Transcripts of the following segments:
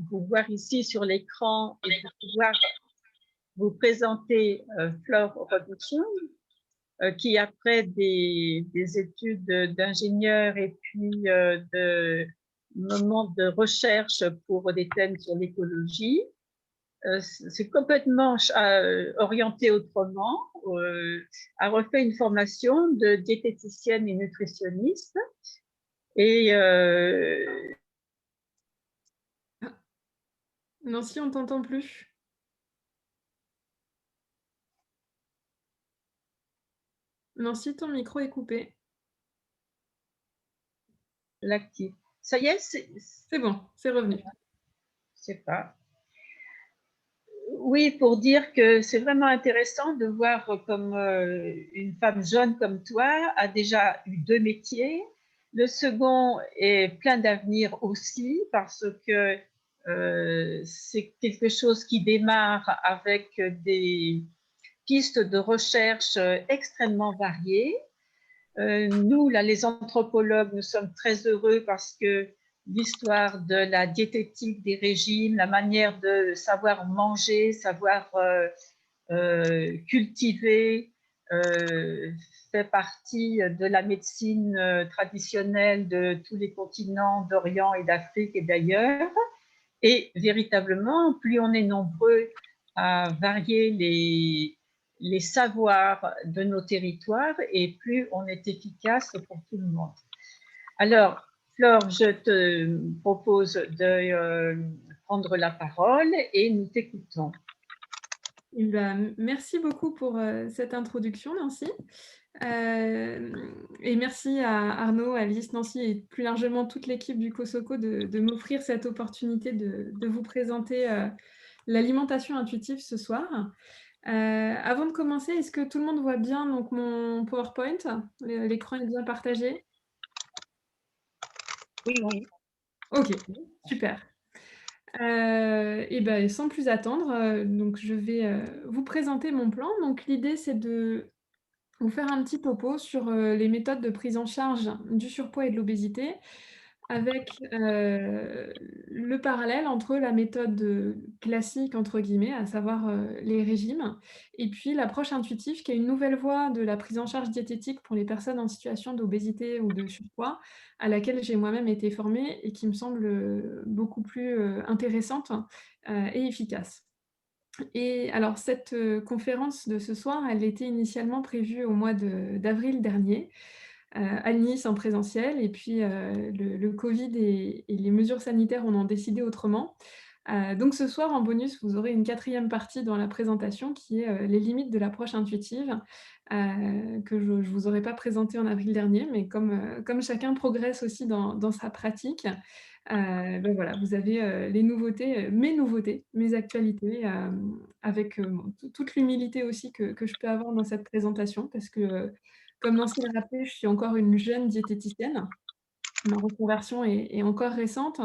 vous voir ici sur l'écran et de pouvoir vous présenter Flore Robichaud, qui après des études d'ingénieur et puis de moments de recherche pour des thèmes sur l'écologie, c'est complètement orienté autrement, a refait une formation de diététicienne et nutritionniste et Nancy, on t'entend plus. Nancy, ton micro est coupé. l'actif. Ça y est, C'est bon, c'est revenu. je sais pas. Oui, pour dire que c'est vraiment intéressant de voir comme une femme jeune comme toi a déjà eu deux métiers. Le second est plein d'avenir aussi parce que c'est quelque chose qui démarre avec des pistes de recherche extrêmement variées. Nous, là, les anthropologues, nous sommes très heureux parce que l'histoire de la diététique des régimes, la manière de savoir manger, savoir cultiver, fait partie de la médecine traditionnelle de tous les continents d'Orient et d'Afrique et d'ailleurs. Et véritablement, plus on est nombreux à varier les savoirs de nos territoires et plus on est efficace pour tout le monde. Alors, Flore, je te propose de prendre la parole et nous t'écoutons. Eh ben, merci beaucoup pour cette introduction, Nancy. Et merci à Arnaud, Alice, Nancy et plus largement toute l'équipe du COSOCO de m'offrir cette opportunité de vous présenter l'alimentation intuitive ce soir. Avant de commencer, est-ce que tout le monde voit bien donc, mon PowerPoint? L'écran est bien partagé? Oui, oui. OK, super. Et ben, sans plus attendre, donc je vais vous présenter mon plan. Donc l'idée, c'est de vous faire un petit topo sur les méthodes de prise en charge du surpoids et de l'obésité, avec le parallèle entre la méthode classique, entre guillemets, à savoir les régimes, et puis l'approche intuitive, qui est une nouvelle voie de la prise en charge diététique pour les personnes en situation d'obésité ou de surpoids, à laquelle j'ai moi-même été formée et qui me semble beaucoup plus intéressante et efficace. Et alors cette conférence de ce soir, elle était initialement prévue au mois d'avril dernier, à Nice en présentiel et puis, le covid et les mesures sanitaires en ont décidé autrement. Donc ce soir, en bonus, vous aurez une quatrième partie dans la présentation qui est, les limites de l'approche intuitive, que je vous aurais pas présentée en avril dernier, mais comme chacun progresse aussi dans sa pratique, ben voilà, vous avez, les nouveautés, mes nouveautés, mes actualités, avec, bon, toute l'humilité aussi que je peux avoir dans cette présentation parce que, comme Nancy l'a rappelé, je suis encore une jeune diététicienne. Ma reconversion est encore récente,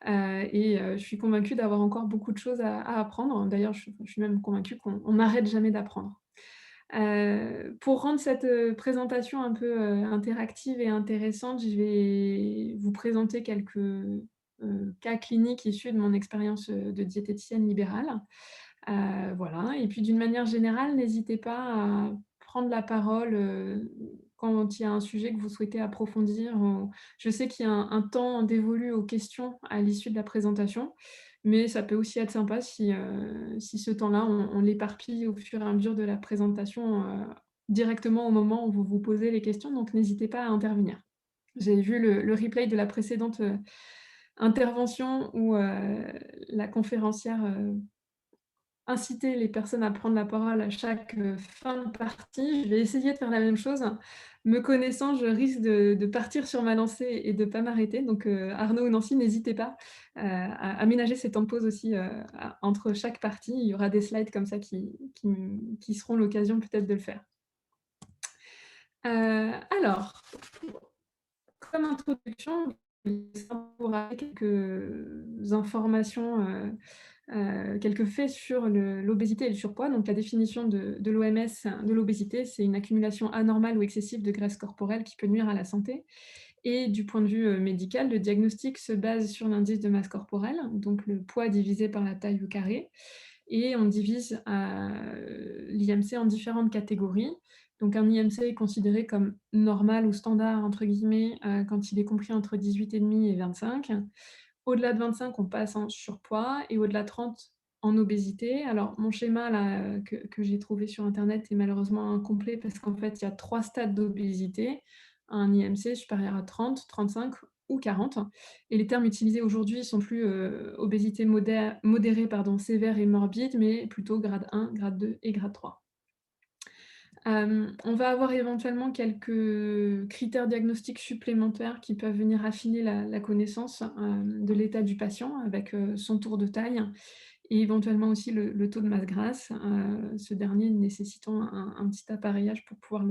je suis convaincue d'avoir encore beaucoup de choses à apprendre. D'ailleurs, je suis même convaincue qu'on n'arrête jamais d'apprendre. Pour rendre cette, présentation un peu, interactive et intéressante, je vais vous présenter quelques, cas cliniques issus de mon expérience, de diététicienne libérale. Voilà et puis d'une manière générale, n'hésitez pas à prendre la parole, quand il y a un sujet que vous souhaitez approfondir, je sais qu'il y a un temps dévolu aux questions à l'issue de la présentation, mais ça peut aussi être sympa si ce temps-là, on l'éparpille au fur et à mesure de la présentation, directement au moment où vous vous posez les questions, donc n'hésitez pas à intervenir. J'ai vu le replay de la précédente, intervention où, la conférencière, inciter les personnes à prendre la parole à chaque, fin de partie. Je vais essayer de faire la même chose. Me connaissant, je risque de partir sur ma lancée et de pas m'arrêter. Donc, Arnaud ou Nancy, n'hésitez pas, à aménager ces temps de pause aussi, entre chaque partie. Il y aura des slides comme ça qui seront l'occasion peut-être de le faire. Alors, comme introduction, je vais savourer quelques informations, quelques faits sur l'obésité et le surpoids. Donc la définition de l'OMS de l'obésité, c'est une accumulation anormale ou excessive de graisse corporelle qui peut nuire à la santé. Et du point de vue médical, le diagnostic se base sur l'indice de masse corporelle, donc le poids divisé par la taille au carré. Et on divise l'IMC en différentes catégories. Donc un IMC est considéré comme «normal» ou «standard» entre guillemets, quand il est compris entre 18,5 et 25. Au-delà de 25, on passe en surpoids et au-delà de 30, en obésité. Alors mon schéma là, que j'ai trouvé sur internet est malheureusement incomplet parce qu'en fait, il y a 3 stades d'obésité. Un IMC supérieur à 30, 35 ou 40 et les termes utilisés aujourd'hui sont plus, obésité modérée pardon, sévère et morbide, mais plutôt grade 1, grade 2 et grade 3. On va avoir éventuellement quelques critères diagnostiques supplémentaires qui peuvent venir affiner la connaissance, de l'état du patient avec, son tour de taille et éventuellement aussi le taux de masse grasse, ce dernier nécessitant un petit appareillage pour pouvoir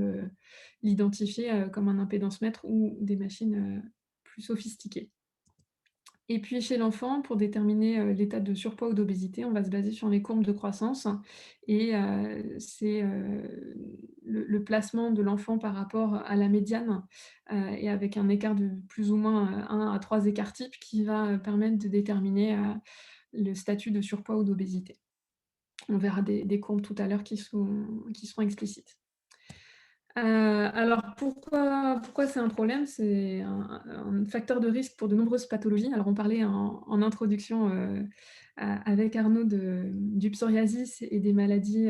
l'identifier, comme un impédance-mètre ou des machines, plus sophistiquées. Et puis chez l'enfant, pour déterminer, l'état de surpoids ou d'obésité, on va se baser sur les courbes de croissance et c'est, le placement de l'enfant par rapport à la médiane, et avec un écart de plus ou moins, 1 à 3 écarts types qui va, permettre de déterminer, le statut de surpoids ou d'obésité. On verra des courbes tout à l'heure qui seront explicites. Alors pourquoi c'est un problème? C'est un facteur de risque pour de nombreuses pathologies. Alors on parlait en introduction, avec Arnaud du psoriasis et des maladies,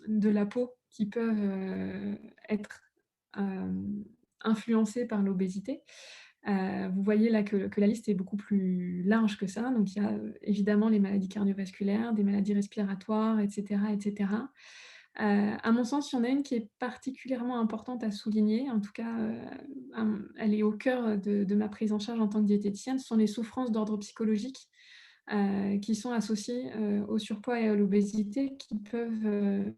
de la peau qui peuvent, être, influencées par l'obésité. Vous voyez là que la liste est beaucoup plus large que ça. Donc il y a, évidemment les maladies cardiovasculaires, des maladies respiratoires et cetera et cetera. À mon sens, il y en a une qui est particulièrement importante à souligner, en tout cas, elle est au cœur de ma prise en charge en tant que diététicienne, ce sont les souffrances d'ordre psychologique, qui sont associées, au surpoids et à l'obésité qui peuvent,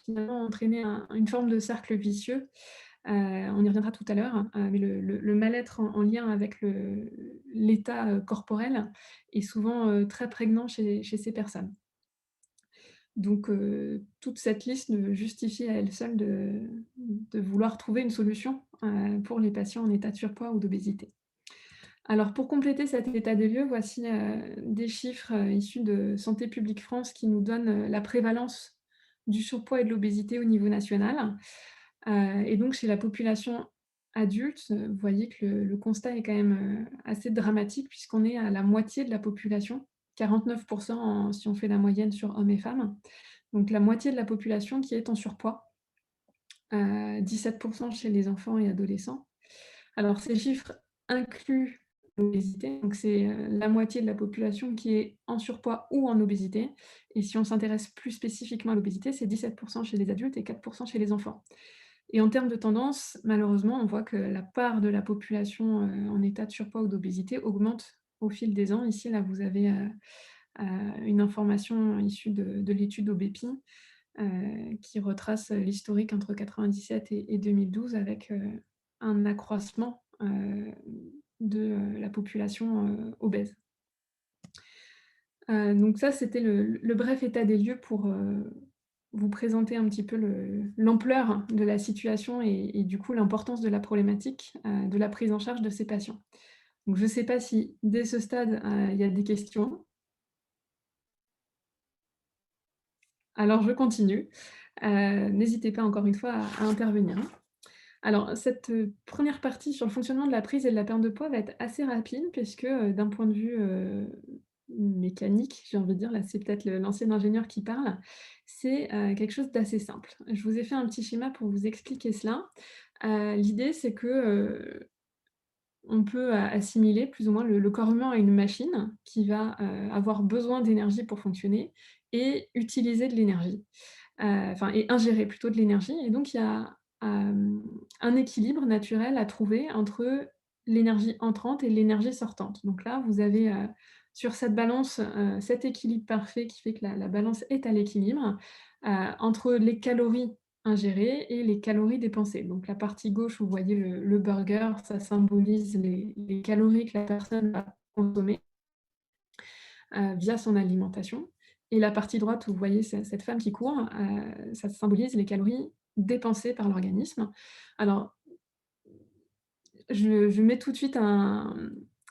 finalement entraîner une forme de cercle vicieux. On y reviendra tout à l'heure, mais le mal-être en lien avec l'état, corporel est souvent, très prégnant chez ces personnes. Donc toute cette liste ne justifie à elle seule de vouloir trouver une solution, pour les patients en état de surpoids ou d'obésité. Alors pour compléter cet état des lieux, voici, des chiffres, issus de Santé publique France qui nous donnent, la prévalence du surpoids et de l'obésité au niveau national. Et donc chez la population adulte, vous voyez que le constat est quand même, assez dramatique puisqu'on est à la moitié de la population, 49 si on fait la moyenne sur hommes et femmes. Donc la moitié de la population qui est en surpoids, 17 chez les enfants et adolescents. Alors ces chiffres incluent l'obésité, donc c'est, la moitié de la population qui est en surpoids ou en obésité et si on s'intéresse plus spécifiquement à l'obésité, c'est 17 chez les adultes et 4 chez les enfants. Et en termes de tendance, malheureusement, on voit que la part de la population, en état de surpoids ou d'obésité augmente au fil des ans. Ici, là, vous avez, une information issue de l'étude OBEPI, qui retrace l'historique entre 97 et 2012 avec, un accroissement, de, la population, obèse. Donc ça, c'était le bref état des lieux pour, vous présenter un petit peu l'ampleur de la situation et du coup l'importance de la problématique, de la prise en charge de ces patients. Donc je ne sais pas si dès ce stade, il y a des questions? Alors je continue. N'hésitez pas encore une fois à intervenir, hein. Alors cette, 1re partie sur le fonctionnement de la prise et de la perte de poids va être assez rapide puisque, d'un point de vue, mécanique, j'ai envie de dire, là c'est peut-être l'ancien ingénieur qui parle, c'est, quelque chose d'assez simple. Je vous ai fait un petit schéma pour vous expliquer cela. L'idée c'est que, on peut assimiler plus ou moins le corps humain à une machine qui va, avoir besoin d'énergie pour fonctionner et utiliser de l'énergie. Enfin et ingérer plutôt de l'énergie et donc il y a, un équilibre naturel à trouver entre l'énergie entrante et l'énergie sortante. Donc là, vous avez, sur cette balance, cet équilibre parfait qui fait que la balance est à l'équilibre, entre les calories ingérées et les calories dépensées. Donc la partie gauche, vous voyez le burger, ça symbolise les calories que la personne va consommer, via son alimentation et la partie droite où vous voyez cette femme qui court, ça symbolise les calories dépensées par l'organisme. Alors je mets tout de suite un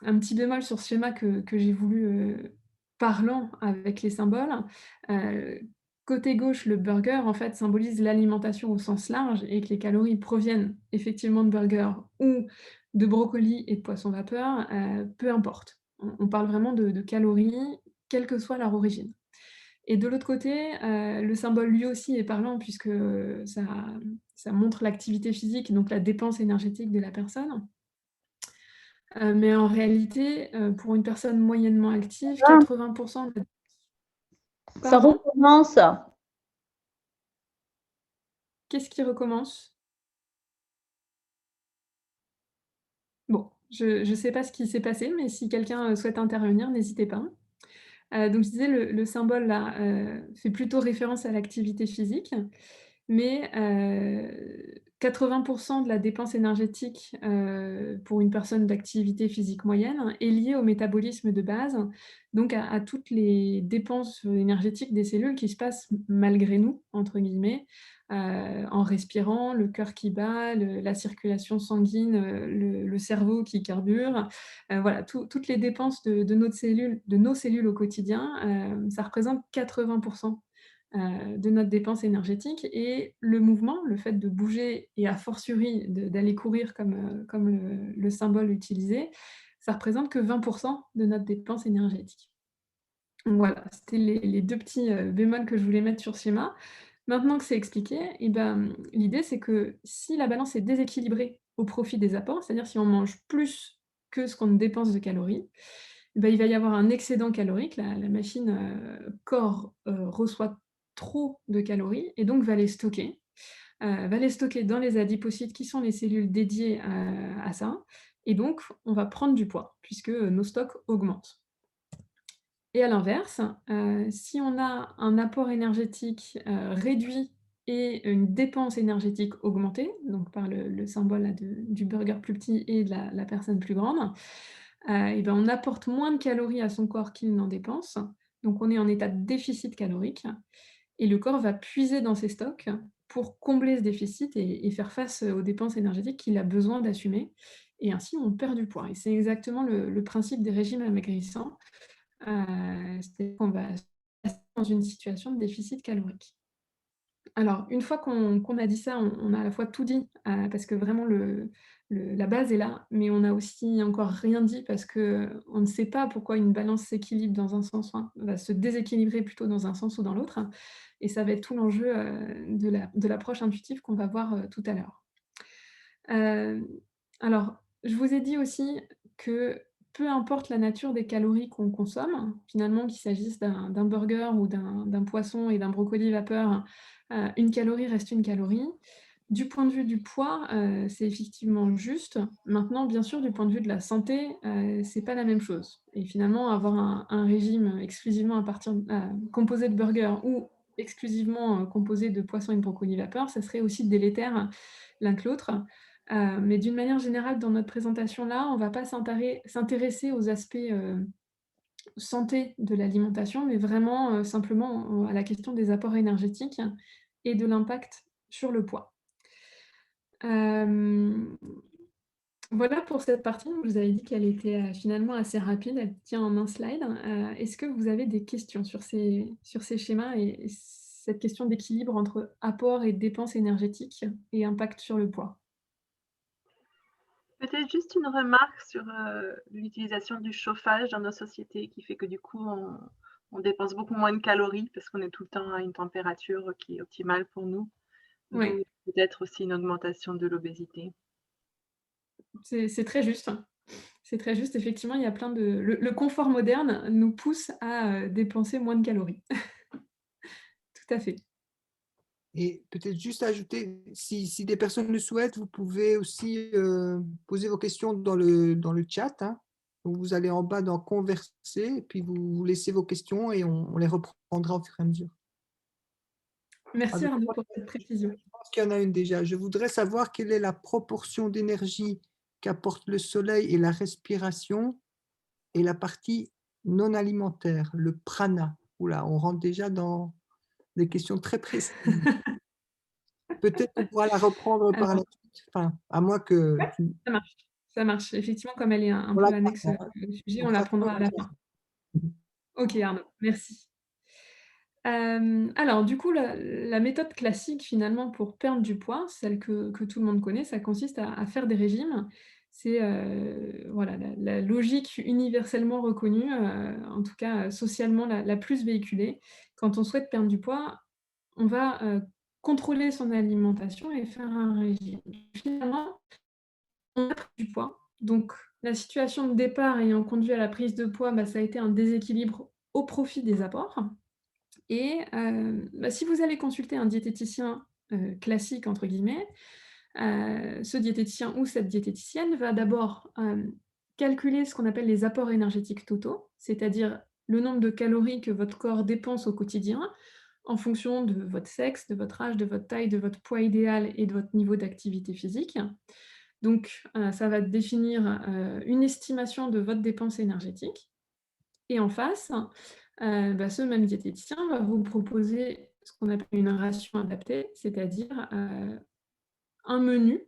petit bémol sur ce schéma que j'ai voulu, parlant avec les symboles. Heu, Côté gauche, le burger, en fait, symbolise l'alimentation au sens large et que les calories proviennent effectivement de burgers ou de brocolis et de poissons vapeur, peu importe. On parle vraiment de calories, quelle que soit leur origine. Et de l'autre côté, le symbole lui aussi est parlant puisque, ça montre l'activité physique, donc la dépense énergétique de la personne. Mais en réalité, pour une personne moyennement active, Ah, 80 de ça pardon? recommence. Qu'est-ce qui recommence? Bon, je sais pas ce qui s'est passé, mais si quelqu'un, souhaite intervenir, n'hésitez pas. Donc je disais le symbole là, fait plutôt référence à l'activité physique, mais 80 de la dépense énergétique, pour une personne d'activité physique moyenne est liée au métabolisme de base, donc à toutes les dépenses, énergétiques des cellules qui se passent «malgré nous» entre guillemets, en respirant, le cœur qui bat, la circulation sanguine, le cerveau qui carbure. Voilà, toutes les dépenses de nos cellules au quotidien, ça représente 80 de notre dépense énergétique et le mouvement, le fait de bouger et a fortiori d'aller courir comme le symbole utilisé, ça représente que 20 de notre dépense énergétique. Donc voilà, c'était les 2 petits, bémols que je voulais mettre sur ce schéma. Maintenant que c'est expliqué et ben, l'idée c'est que si la balance est déséquilibrée au profit des apports, c'est-à-dire si on mange plus que ce qu'on dépense de calories, et bah, il va y avoir un excédent calorique. La machine, corps, reçoit trop de calories et donc va les stocker dans les adipocytes qui sont les cellules dédiées à ça et donc on va prendre du poids puisque, nos stocks augmentent. Et à l'inverse, si on a un apport énergétique, réduit et une dépense énergétique augmentée, donc par le symbole là du burger plus petit et de la personne plus grande, et ben, on apporte moins de calories à son corps qu'il n'en dépense, donc on est en état de déficit calorique et le corps va puiser dans ses stocks pour combler ce déficit et faire face, aux dépenses énergétiques qu'il a besoin d'assumer et ainsi on perd du poids et c'est exactement le principe des régimes amaigrissants. C'est-à-dire qu'on va se placer dans une situation de déficit calorique. Alors, une fois qu'on a dit ça, on a à la fois tout dit, parce que vraiment la base est là, mais on a aussi encore rien dit parce qu'on ne sait pas pourquoi une balance s'équilibre dans un sens, enfin, va se déséquilibrer plutôt dans un sens ou dans l'autre et ça va être tout l'enjeu, de l'approche intuitive qu'on va voir, tout à l'heure. Hem, alors, je vous ai dit aussi que peu importe la nature des calories qu'on consomme, finalement qu'il s'agisse d'un burger ou d'un poisson et d'un brocoli vapeur, une calorie reste une calorie. Du point de vue du poids, c'est effectivement juste. Maintenant, bien sûr, du point de vue de la santé, c'est pas la même chose et finalement avoir un régime exclusivement composé de burgers ou exclusivement, composé de poissons et de brocolis vapeur, ça serait aussi délétère l'un que l'autre. Mais d'une manière générale, dans notre présentation là, on ne va pas s'intéresser aux aspects, santé de l'alimentation, mais vraiment, simplement, à la question des apports énergétiques et de l'impact sur le poids. Hem, voilà pour cette partie. Je vous avais dit qu'elle était, finalement assez rapide, elle tient en un slide. Est-ce que vous avez des questions sur ces schémas et cette question d'équilibre entre apport et dépenses énergétiques et impact sur le poids? Peut-être juste une remarque sur, l'utilisation du chauffage dans nos sociétés qui fait que du coup on dépense beaucoup moins de calories parce qu'on est tout le temps à une température qui est optimale pour nous, Oui. d'où peut-être aussi une augmentation de l'obésité. C'est très juste. C'est très juste, effectivement, il y a plein de le confort moderne nous pousse à, dépenser moins de calories. Tout à fait. Et peut-être juste ajouter, si des personnes le souhaitent, vous pouvez aussi, poser vos questions dans le chat, hein. Donc vous allez en bas dans «Converser» et puis vous laissez vos questions et on les reprendra au fur et à mesure. Merci Avec Arnaud moi, pour cette précision. je pense qu'il y en a une déjà. Je voudrais savoir quelle est la proportion d'énergie qu'apporte le soleil et la respiration et la partie non alimentaire, le prana. Ouh là, on rentre déjà dans des questions très précises. Peut-être qu'on pourra la reprendre par Alors la suite, enfin, à moins que ouais, tu ça marche. ça marche. Effectivement, comme elle est un On peu la annexe garde, hein. au sujet, On on fera la ça prendra à la après. fin. OK Arnaud, merci. Alors du coup, la méthode classique finalement pour perdre du poids, celle que tout le monde connaît, ça consiste à faire des régimes. C'est, voilà la logique universellement reconnue, en tout cas, socialement la plus véhiculée. Quand on souhaite perdre du poids, on va, contrôler son alimentation et faire un régime. Finalement, on a pris du poids, donc la situation de départ ayant conduit à la prise de poids, bah, ça a été un déséquilibre au profit des apports. Et bah, si vous allez consulter un diététicien, «classique» entre guillemets, ce diététicien ou cette diététicienne va d'abord, calculer ce qu'on appelle les apports énergétiques totaux, c'est-à-dire le nombre de calories que votre corps dépense au quotidien en fonction de votre sexe, de votre âge, de votre taille, de votre poids idéal et de votre niveau d'activité physique. Donc ça va définir, une estimation de votre dépense énergétique et en face, bah, ce même diététicien va vous proposer ce qu'on appelle une ration adaptée, c'est-à-dire, un menu,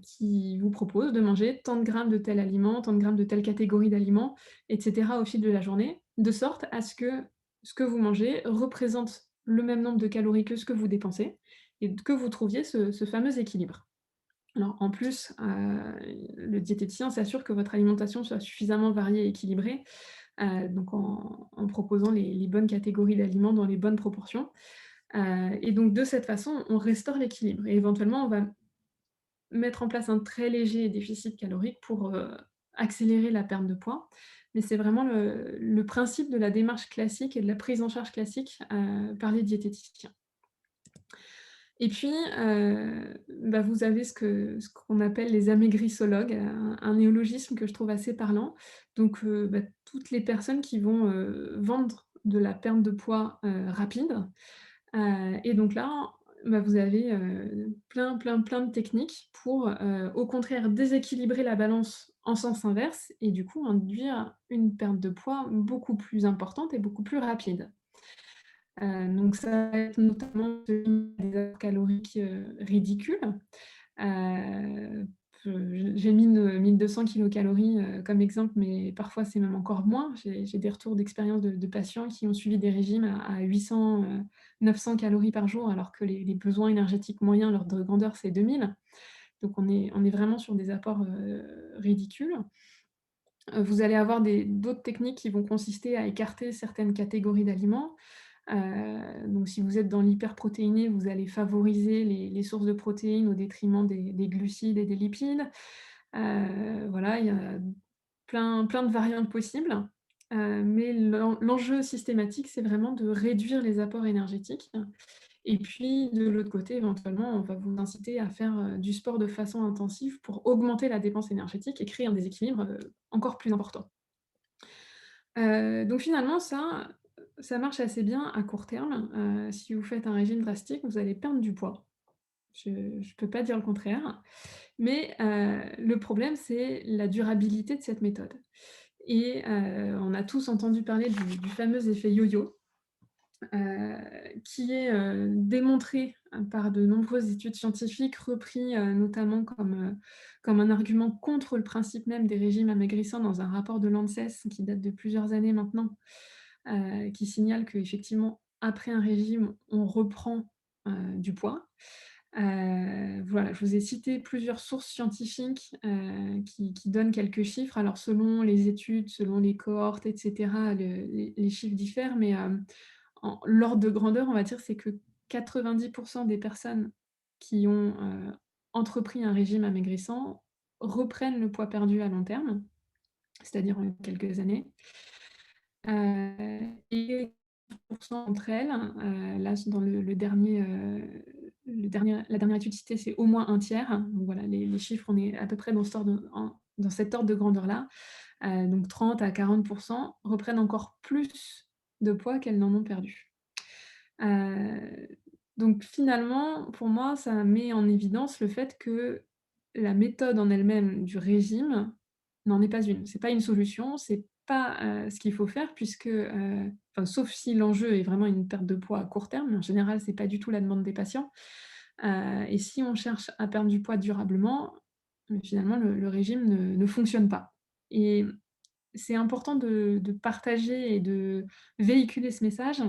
qui vous propose de manger tant de grammes de tel aliment, tant de grammes de telle catégorie d'aliments et cetera au fil de la journée, de sorte à ce que ce que vous mangez représente le même nombre de calories que ce que vous dépensez et que vous trouviez ce fameux équilibre. Alors en plus, le diététicien s'assure que votre alimentation soit suffisamment variée et équilibrée, donc en proposant les bonnes catégories d'aliments dans les bonnes proportions. Et donc de cette façon, on restaure l'équilibre et éventuellement, on va mettre en place un très léger déficit calorique pour, accélérer la perte de poids. Mais c'est vraiment le principe de la démarche classique et de la prise en charge classique, par les diététiciens. Et puis, bah, vous avez ce qu'on appelle les amaigrissologues, un néologisme que je trouve assez parlant. Donc, bah, toutes les personnes qui vont, vendre de la perte de poids, rapide. Et donc là, bah, vous avez, plein de techniques pour, au contraire déséquilibrer la balance en sens inverse et du coup induire une perte de poids beaucoup plus importante et beaucoup plus rapide. Donc ça va être notamment des apports caloriques, ridicules. Heu, j'ai mis 1200 kilocalories, comme exemple, mais parfois c'est même encore moins. J'ai des retours d'expérience de patients qui ont suivi des régimes à 800, 900 calories par jour, alors que les besoins énergétiques moyens, l'ordre de grandeur, c'est 2000. Donc on est vraiment sur des apports, ridicules. Vous allez avoir d'autres techniques qui vont consister à écarter certaines catégories d'aliments. Donc si vous êtes dans l'hyperprotéiné, vous allez favoriser les sources de protéines au détriment des glucides et des lipides. Voilà, il y a plein de variantes possibles, mais l'enjeu systématique, c'est vraiment de réduire les apports énergétiques et puis de l'autre côté, éventuellement, on va vous inciter à faire, du sport de façon intensive pour augmenter la dépense énergétique et créer un déséquilibre, encore plus important. Donc finalement ça marche assez bien à court terme. Si vous faites un régime drastique, vous allez perdre du poids. Je ne peux pas dire le contraire. Mais, le problème, c'est la durabilité de cette méthode. Et on a tous entendu parler du fameux effet yo-yo, qui est, démontré, par de nombreuses études scientifiques, repris, notamment comme un argument contre le principe même des régimes amaigrissants dans un rapport de l'ANSES qui date de plusieurs années maintenant, qui signale qu'effectivement, après un régime, on reprend, du poids. Voilà, je vous ai cité plusieurs sources scientifiques, qui donnent quelques chiffres. Alors selon les études, selon les cohortes et cetera, les chiffres diffèrent, mais l'ordre de grandeur, on va dire, c'est que 90 des personnes qui ont, entrepris un régime amaigrissant reprennent le poids perdu à long terme, c'est-à-dire en quelques années. Et 10 d'entre elles, là, dans la dernière étude citée, c'est au moins un tiers. Donc voilà, les chiffres, on est à peu près dans cet ordre de grandeur-là. Donc 30 à 40 reprennent encore plus de poids qu'elles n'en ont perdu. Donc finalement, pour moi, ça met en évidence le fait que la méthode en elle-même du régime n'en est pas une. C'est pas une solution, c'est pas, ce qu'il faut faire puisque, enfin, sauf si l'enjeu est vraiment une perte de poids à court terme, mais en général, c'est pas du tout la demande des patients. Et si on cherche à perdre du poids durablement, finalement, le régime ne fonctionne pas. Et c'est important de partager et de véhiculer ce message,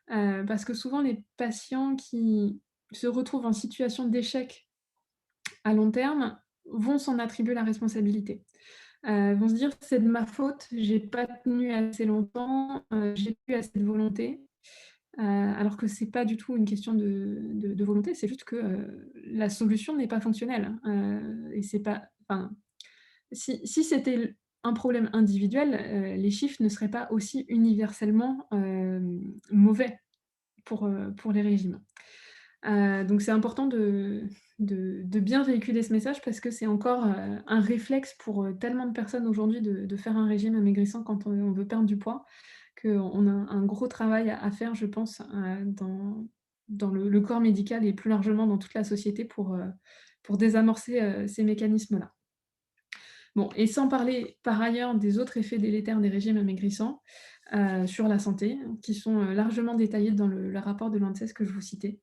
parce que souvent les patients qui se retrouvent en situation d'échec à long terme vont s'en attribuer la responsabilité. Vont se dire: «C'est de ma faute, j'ai pas tenu assez longtemps, j'ai plus assez de volonté». Alors que c'est pas du tout une question de volonté, c'est juste que, la solution n'est pas fonctionnelle, et c'est pas enfin, si c'était un problème individuel, les chiffres ne seraient pas aussi universellement, mauvais pour les régimes. Donc c'est important de bien véhiculer ce message parce que c'est encore, un réflexe pour, tellement de personnes aujourd'hui de faire un régime amaigrissant quand on veut perdre du poids, qu'on a un gros travail à faire, je pense, dans le corps médical et plus largement dans toute la société pour désamorcer, ces mécanismes-là. Bon, et sans parler par ailleurs des autres effets délétères des régimes amaigrissants, sur la santé, qui sont, largement détaillés dans le rapport de l'ANSES que je vous citais,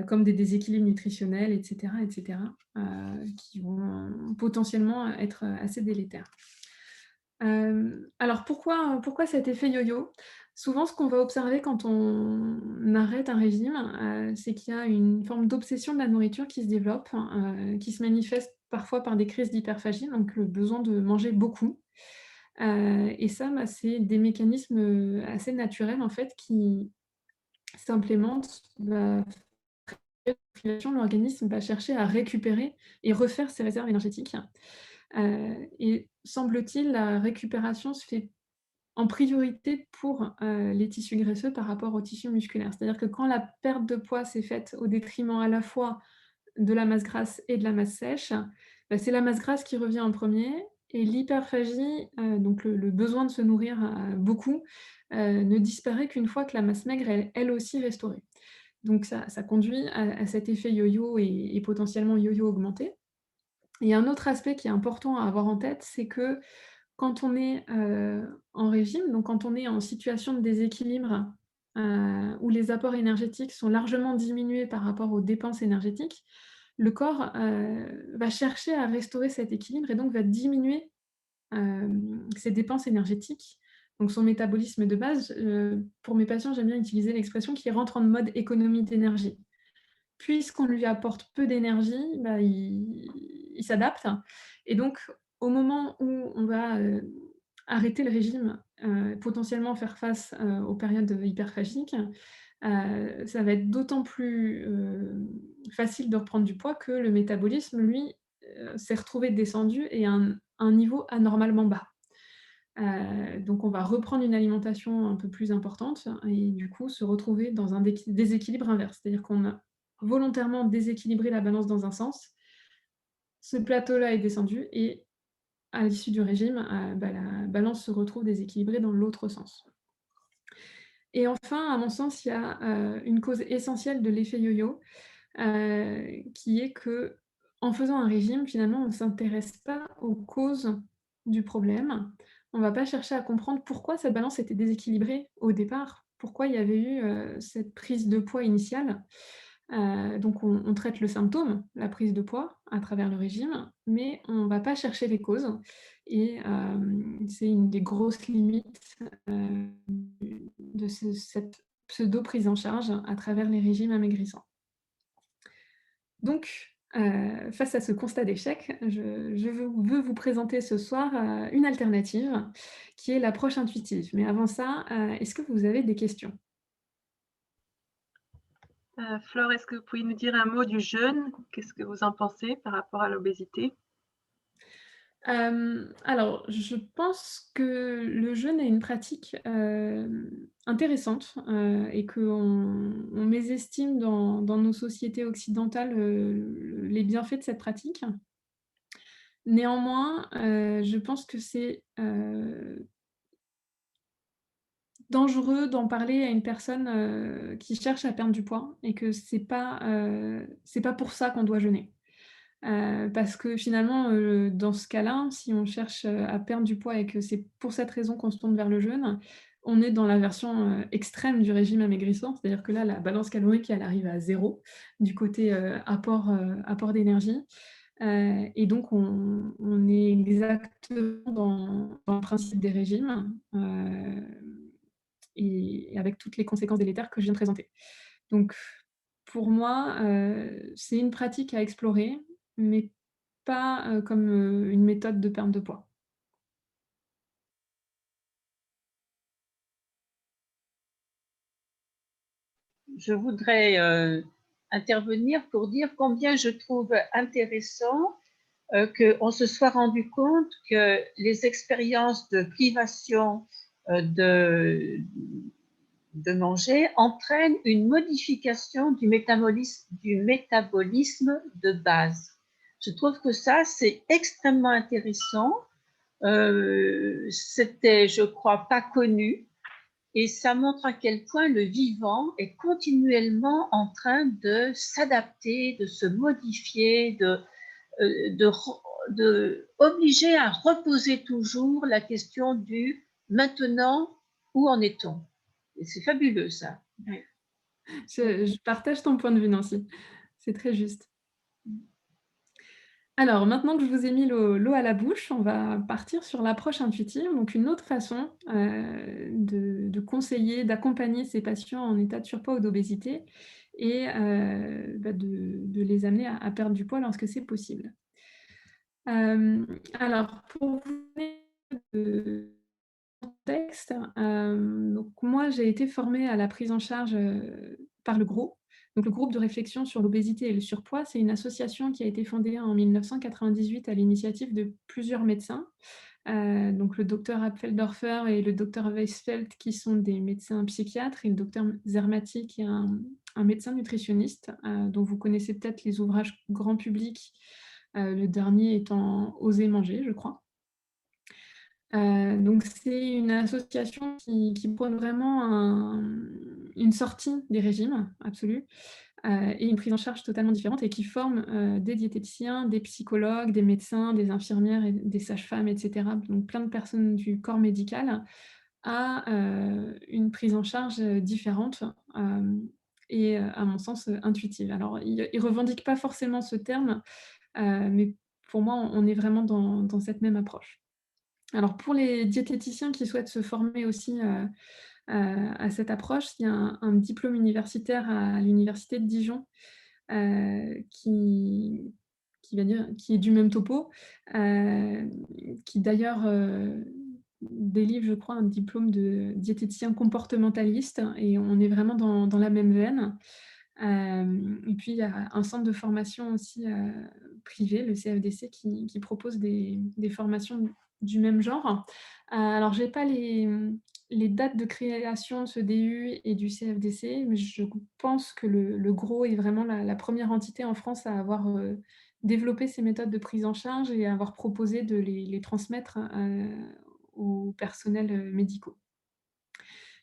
comme des déséquilibres nutritionnels et cetera, qui vont potentiellement être assez délétères. Alors pourquoi cet effet yo-yo? Souvent, ce qu'on va observer quand on arrête un régime, c'est qu'il y a une forme d'obsession de la nourriture qui se développe, qui se manifeste parfois par des crises d'hyperphagie, donc le besoin de manger beaucoup. Et ça, bah, c'est des mécanismes, assez naturels en fait qui s'implémentent, bah, l'organisme va chercher à récupérer et refaire ses réserves énergétiques. Et semble-t-il, la récupération se fait en priorité pour, les tissus graisseux par rapport aux tissus musculaires. C'est-à-dire que quand la perte de poids s'est faite au détriment à la fois de la masse grasse et de la masse sèche, bah, c'est la masse grasse qui revient en premier et l'hyperphagie, donc le besoin de se nourrir, beaucoup, ne disparaît qu'une fois que la masse maigre est elle aussi restaurée. Donc ça conduit à cet effet yo-yo et potentiellement yo-yo augmenté. Et un autre aspect qui est important à avoir en tête, c'est que quand on est, en régime, donc quand on est en situation de déséquilibre, où les apports énergétiques sont largement diminués par rapport aux dépenses énergétiques, le corps, va chercher à restaurer cet équilibre et donc va diminuer, ses dépenses énergétiques, donc son métabolisme de base. Pour mes patients, j'aime bien utiliser l'expression qui rentre en mode économie d'énergie. Puisqu'on lui apporte peu d'énergie, bah, il s'adapte et donc au moment où on va, arrêter le régime, potentiellement faire face, aux périodes hyperphagiques, ça va être d'autant plus, facile de reprendre du poids que le métabolisme, lui, s'est retrouvé descendu et à un niveau anormalement bas. Donc on va reprendre une alimentation un peu plus importante et du coup se retrouver dans un déséquilibre inverse. C'est-à-dire qu'on a volontairement déséquilibré la balance dans un sens, ce plateau-là est descendu et à l'issue du régime, bah, la balance se retrouve déséquilibrée dans l'autre sens. Et enfin, à mon sens, il y a, une cause essentielle de l'effet yo-yo, qui est qu'en faisant un régime, finalement, on ne s'intéresse pas aux causes du problème. On ne va pas chercher à comprendre pourquoi cette balance était déséquilibrée au départ, pourquoi il y avait eu, cette prise de poids initiale. Donc on traite le symptôme, la prise de poids, à travers le régime, mais on ne va pas chercher les causes et c'est une des grosses limites, de cette pseudo prise en charge à travers les régimes amaigrissants. Donc, face à ce constat d'échec, je veux vous présenter ce soir, une alternative qui est l'approche intuitive. Mais avant ça, est-ce que vous avez des questions? Flore, est-ce que vous pouvez nous dire un mot du jeûne? Qu'est-ce que vous en pensez par rapport à l'obésité? Alors, je pense que le jeûne est une pratique, intéressante, et qu'on mésestime dans nos sociétés occidentales, les bienfaits de cette pratique. Néanmoins, je pense que c'est, dangereux d'en parler à une personne, qui cherche à perdre du poids et que c'est pas pour ça qu'on doit jeûner. Parce que finalement, dans ce cas-là, si on cherche, à perdre du poids et que c'est pour cette raison qu'on se tourne vers le jeûne, on est dans la version, extrême du régime amaigrissant. C'est-à-dire que là, la balance calorique, elle arrive à 0 du côté, apport d'énergie. Et donc, on est exactement dans le principe des régimes et avec toutes les conséquences délétères que je viens de présenter. Donc, pour moi, c'est une pratique à explorer, mais pas comme une méthode de perte de poids. Je voudrais intervenir pour dire combien je trouve intéressant qu'on se soit rendu compte que les expériences de privation de manger entraînent une modification du métabolisme de base. Je trouve que ça, c'est extrêmement intéressant. C'était, je crois, pas connu. Et ça montre à quel point le vivant est continuellement en train de s'adapter, de se modifier, obliger à reposer toujours la question du maintenant, où en est-on? Et c'est fabuleux ça. Oui. Je partage ton point de vue, Nancy. C'est très juste. Alors, maintenant que je vous ai mis l'eau à la bouche, on va partir sur l'approche intuitive, donc une autre façon de conseiller, d'accompagner ces patients en état de surpoids ou d'obésité et de les amener à perdre du poids lorsque c'est possible. Alors, pour vous donner de contexte, donc moi, j'ai été formée à la prise en charge par le GROS. Donc, le groupe de réflexion sur l'obésité et le surpoids, c'est une association qui a été fondée en 1998 à l'initiative de plusieurs médecins. Donc le docteur Apfeldorfer et le docteur Weisfeld, qui sont des médecins psychiatres, et le docteur Zermati, qui est un médecin nutritionniste, dont vous connaissez peut-être les ouvrages grand public, le dernier étant Oser manger, je crois. Donc c'est une association qui prône vraiment une sortie des régimes absolus et une prise en charge totalement différente et qui forme des diététiciens, des psychologues, des médecins, des infirmières, et des sages-femmes, etc. Donc plein de personnes du corps médical à une prise en charge différente et à mon sens intuitive. Alors ils ne revendiquent pas forcément ce terme, mais pour moi on est vraiment dans cette même approche. Alors pour les diététiciens qui souhaitent se former aussi à cette approche, il y a un diplôme universitaire à l'université de Dijon qui qui est du même topo, qui d'ailleurs délivre, je crois, un diplôme de diététicien comportementaliste et on est vraiment dans la même veine. Et puis il y a un centre de formation aussi privé, le CFDC, qui propose des formations du même genre. Alors j'ai pas les dates de création de ce DU et du CFDC, mais je pense que le GROS est vraiment la première entité en France à avoir développé ces méthodes de prise en charge et à avoir proposé de les transmettre aux personnels médicaux.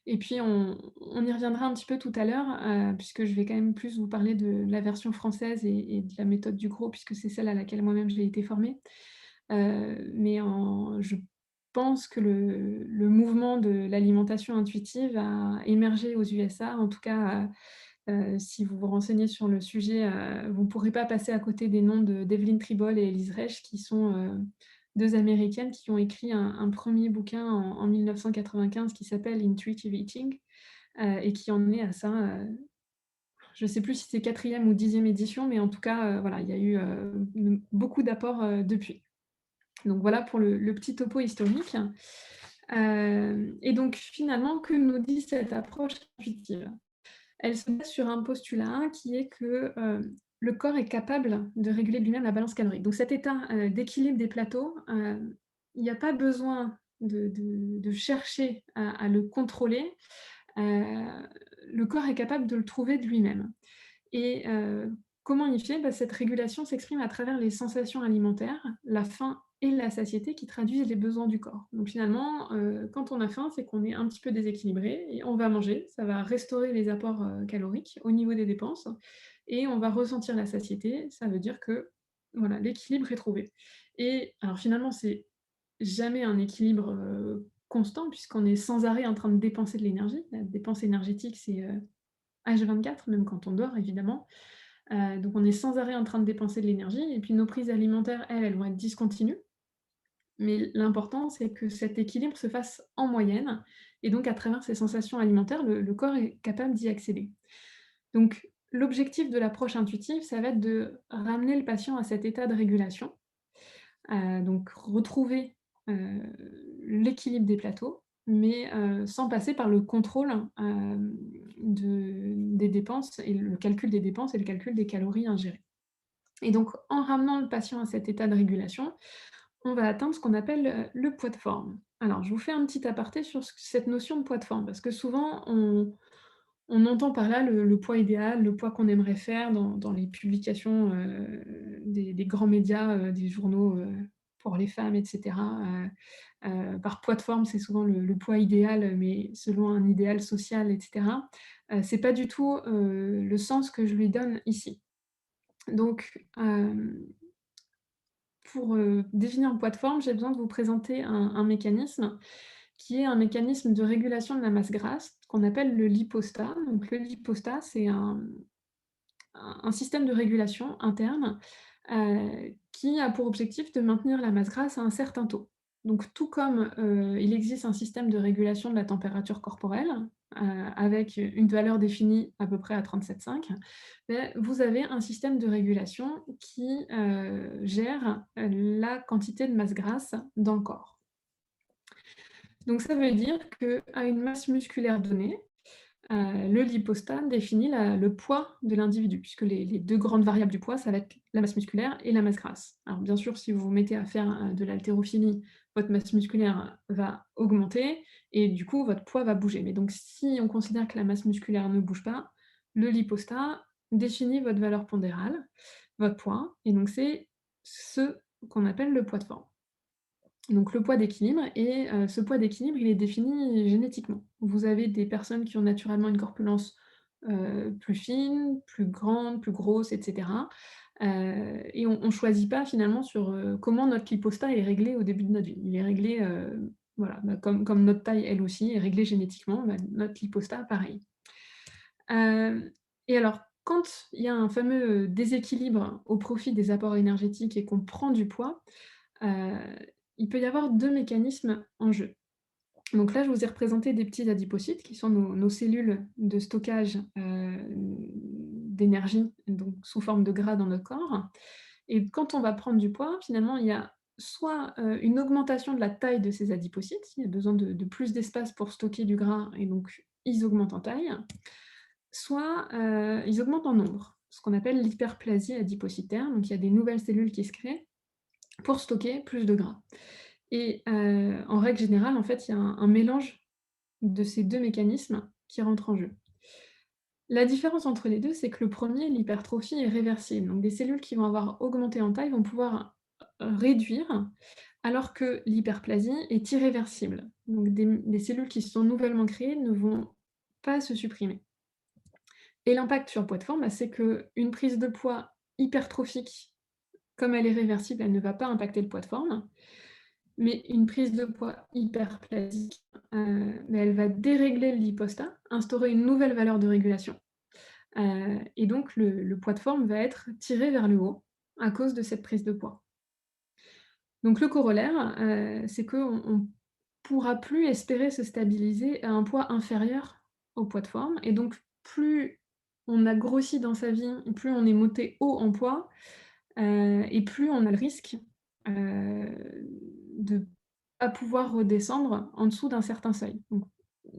Et puis on y reviendra un petit peu tout à l'heure, puisque je vais quand même plus vous parler de la version française et de la méthode du GROS, puisque c'est celle à laquelle moi-même j'ai été formée. Mais je pense que le mouvement de l'alimentation intuitive a émergé aux USA. En tout cas, si vous vous renseignez sur le sujet, vous ne pourrez pas passer à côté des noms d'Evelyn Tribole et Elise Reich, qui sont 2 Américaines qui ont écrit un premier bouquin en 1995 qui s'appelle Intuitive Eating et qui en est à ça, je ne sais plus si c'est 4e ou 10e édition, mais en tout cas, voilà, il y a eu beaucoup d'apports depuis. Donc voilà pour le petit topo historique. Et donc finalement, que nous dit cette approche intuitive? Elle se base sur un postulat qui est que le corps est capable de réguler lui-même la balance calorique. Donc cet état d'équilibre des plateaux, il n'y a pas besoin de chercher à le contrôler. Le corps est capable de le trouver de lui-même. Et comment il fait? Cette régulation s'exprime à travers les sensations alimentaires, la faim et la satiété qui traduisent les besoins du corps. Donc finalement, quand on a faim, c'est qu'on est un petit peu déséquilibré et on va manger. Ça va restaurer les apports caloriques au niveau des dépenses et on va ressentir la satiété. Ça veut dire que voilà, l'équilibre est trouvé. Et alors finalement, c'est jamais un équilibre constant puisqu'on est sans arrêt en train de dépenser de l'énergie. La dépense énergétique, c'est H24, même quand on dort, évidemment. Donc on est sans arrêt en train de dépenser de l'énergie et puis nos prises alimentaires, elles vont être discontinues. Mais l'important, c'est que cet équilibre se fasse en moyenne et donc à travers ces sensations alimentaires, le corps est capable d'y accéder. Donc l'objectif de l'approche intuitive, ça va être de ramener le patient à cet état de régulation, donc retrouver, l'équilibre des plateaux, mais sans passer par le contrôle, des dépenses et le calcul des dépenses et le calcul des calories ingérées. Et donc en ramenant le patient à cet état de régulation, on va atteindre ce qu'on appelle, le poids de forme. Alors je vous fais un petit aparté sur cette notion de poids de forme, parce que souvent on entend par là le poids idéal, le poids qu'on aimerait faire dans les publications, des grands médias, des journaux, pour les femmes et cetera. Par poids de forme, c'est souvent le poids idéal, mais selon un idéal social et cetera. C'est pas du tout, le sens que je lui donne ici. Donc, pour, définir un poids de forme, j'ai besoin de vous présenter un mécanisme qui est un mécanisme de régulation de la masse grasse qu'on appelle le lipostat. Donc le lipostat, c'est un système de régulation interne, qui a pour objectif de maintenir la masse grasse à un certain taux. Donc tout comme, il existe un système de régulation de la température corporelle, avec une valeur définie à peu près à 37,5, beh, vous avez un système de régulation qui, gère, la quantité de masse grasse dans le corps. Donc ça veut dire qu'à une masse musculaire donnée, le lipostat définit le poids de l'individu, puisque les 2 grandes variables du poids, ça va être la masse musculaire et la masse grasse. Alors bien sûr, si vous vous mettez à faire, de l'haltérophilie, votre masse musculaire va augmenter et du coup, votre poids va bouger. Mais donc si on considère que la masse musculaire ne bouge pas, le lipostat définit votre valeur pondérale, votre poids, et donc c'est ce qu'on appelle le poids de forme. Donc le poids d'équilibre et ce poids d'équilibre, il est défini génétiquement. Vous avez des personnes qui ont naturellement une corpulence, plus fine, plus grande, plus grosse et cetera, et on choisit pas finalement sur, comment notre lipostat est réglé au début de notre vie. Il est réglé, voilà, bah, comme notre taille elle aussi est réglée génétiquement, bah, notre lipostat pareil. Et alors quand il y a un fameux, déséquilibre au profit des apports énergétiques et qu'on prend du poids, heu, il peut y avoir 2 mécanismes en jeu. Donc là, je vous ai représenté des petits adipocytes qui sont nos cellules de stockage, d'énergie, donc sous forme de gras dans notre corps. Et quand on va prendre du poids, finalement, il y a soit, une augmentation de la taille de ces adipocytes, il y a besoin de plus d'espace pour stocker du gras et donc ils augmentent en taille, soit, ils augmentent en nombre, ce qu'on appelle l'hyperplasie adipocytaire. Donc il y a des nouvelles cellules qui se créent pour stocker plus de gras. Et en règle générale, en fait, il y a un mélange de ces 2 mécanismes qui rentrent en jeu. La différence entre les 2, c'est que le premier, l'hypertrophie, est réversible. Donc des cellules qui vont avoir augmenté en taille vont pouvoir, réduire, alors que l'hyperplasie est irréversible. Donc des cellules qui se sont nouvellement créées ne vont pas se supprimer. Et l'impact sur le poids de forme, bah, c'est qu'une prise de poids hypertrophique, comme elle est réversible, elle ne va pas impacter le poids de forme. Mais une prise de poids hyperplasique, mais elle va dérégler le lipostat, instaurer une nouvelle valeur de régulation. Et donc le poids de forme va être tiré vers le haut à cause de cette prise de poids. Donc le corollaire, c'est qu'on on pourra plus espérer se stabiliser à un poids inférieur au poids de forme et donc plus on a grossi dans sa vie, plus on est monté haut en poids, et plus on a le risque, de pas pouvoir redescendre en dessous d'un certain seuil. Donc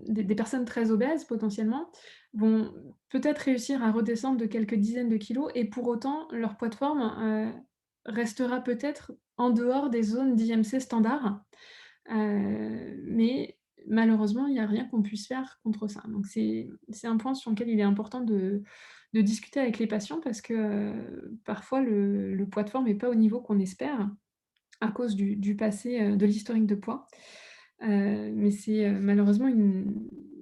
des personnes très obèses potentiellement vont peut-être réussir à redescendre de quelques dizaines de kilos et pour autant leur poids de forme, restera peut-être en dehors des zones d'IMC standard, mais malheureusement, il y a rien qu'on puisse faire contre ça. Donc c'est un point sur lequel il est important de discuter avec les patients parce que, parfois le poids de forme est pas au niveau qu'on espère à cause du passé, de l'historique de poids. Mais c'est, malheureusement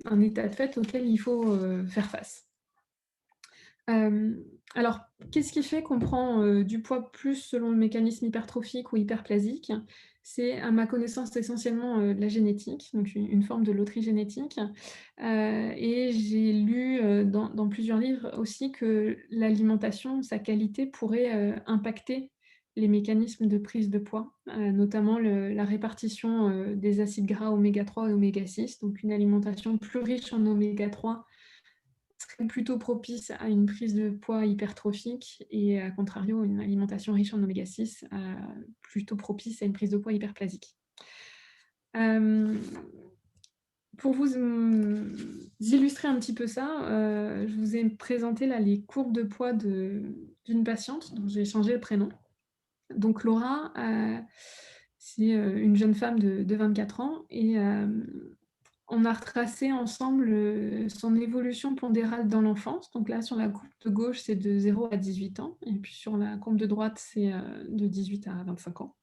un état de fait auquel il faut, faire face. Alors, qu'est-ce qui fait qu'on prend, du poids plus selon le mécanisme hypertrophique ou hyperplasique? c'est à ma connaissance essentiellement de la génétique, donc une forme de loterie génétique. Et j'ai lu dans plusieurs livres aussi que l'alimentation, sa qualité pourrait impacter les mécanismes de prise de poids, notamment la répartition des acides gras oméga 3 et oméga 6. Donc une alimentation plus riche en oméga 3 serait plutôt propice à une prise de poids hypertrophique et à contrario, une alimentation riche en oméga 6 plutôt propice à une prise de poids hyperplasique. Pour vous illustrer un petit peu ça, je vous ai présenté là les courbes de poids d'une patiente dont j'ai changé le prénom. Donc Laura, c'est une jeune femme de 24 ans et on a retracé ensemble son évolution pondérale dans l'enfance. Donc là, sur la courbe de gauche, c'est de 0 à 18 ans. Et puis sur la courbe de droite, c'est de 18 à 25 ans.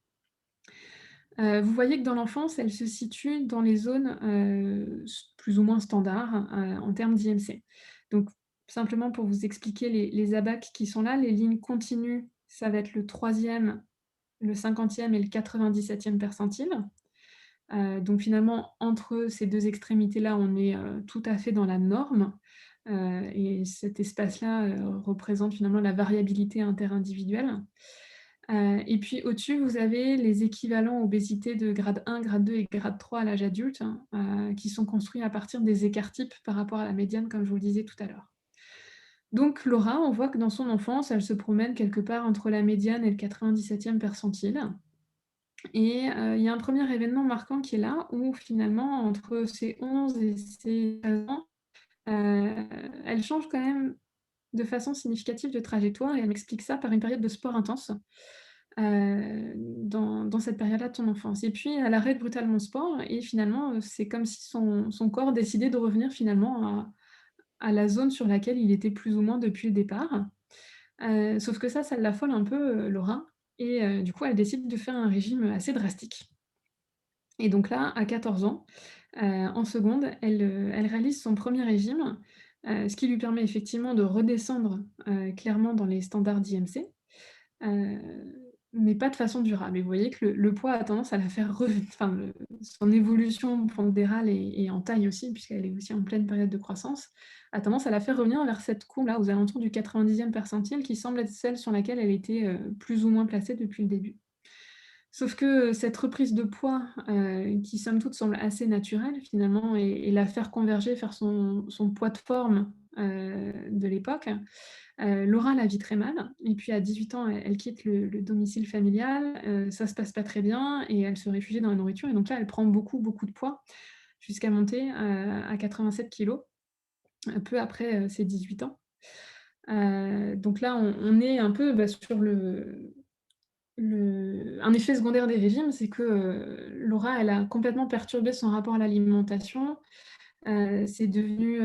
Vous voyez que dans l'enfance, elle se situe dans les zones plus ou moins standards en termes d'IMC. Donc, simplement pour vous expliquer les ABAC qui sont là, les lignes continues, ça va être le 3e, le 50e et le 97e percentile. Donc finalement, entre ces deux extrémités-là, on est tout à fait dans la norme. Et cet espace-là représente finalement la variabilité interindividuelle. Et puis au-dessus, vous avez les équivalents obésité de grade 1, grade 2 et grade 3 à l'âge adulte, qui sont construits à partir des écarts types par rapport à la médiane, comme je vous le disais tout à l'heure. Donc Laura, on voit que dans son enfance, elle se promène quelque part entre la médiane et le 97e percentile. Et il y a un premier événement marquant qui est là, où finalement, entre ses 11 et ses 13 ans, elle change quand même de façon significative de trajectoire, et elle m'explique ça par une période de sport intense dans cette période-là de son enfance. Et puis, elle arrête brutalement le sport, et finalement, c'est comme si son corps décidait de revenir finalement à la zone sur laquelle il était plus ou moins depuis le départ. Sauf que ça l'affole un peu, Laura, et du coup, elle décide de faire un régime assez drastique. Et donc là, à 14 ans, en seconde, elle réalise son premier régime, ce qui lui permet effectivement de redescendre clairement dans les standards d'IMC, mais pas de façon durable. Et vous voyez que le poids a tendance à la faire enfin, son évolution pondérale et en taille aussi, puisqu'elle est aussi en pleine période de croissance, a tendance à la faire revenir vers cette courbe-là, aux alentours du 90e percentile, qui semble être celle sur laquelle elle était plus ou moins placée depuis le début. Sauf que cette reprise de poids, qui somme toute semble assez naturelle finalement, et la faire converger vers son poids de forme de l'époque, Laura la vit très mal. Et puis à 18 ans, elle quitte le domicile familial, ça se passe pas très bien, et elle se réfugie dans la nourriture. Et donc là, elle prend beaucoup de poids, jusqu'à monter à 87 kilos, peu après ses 18 ans. Donc là, on est un peu sur un effet secondaire des régimes, c'est que Laura, elle a complètement perturbé son rapport à l'alimentation. C'est devenu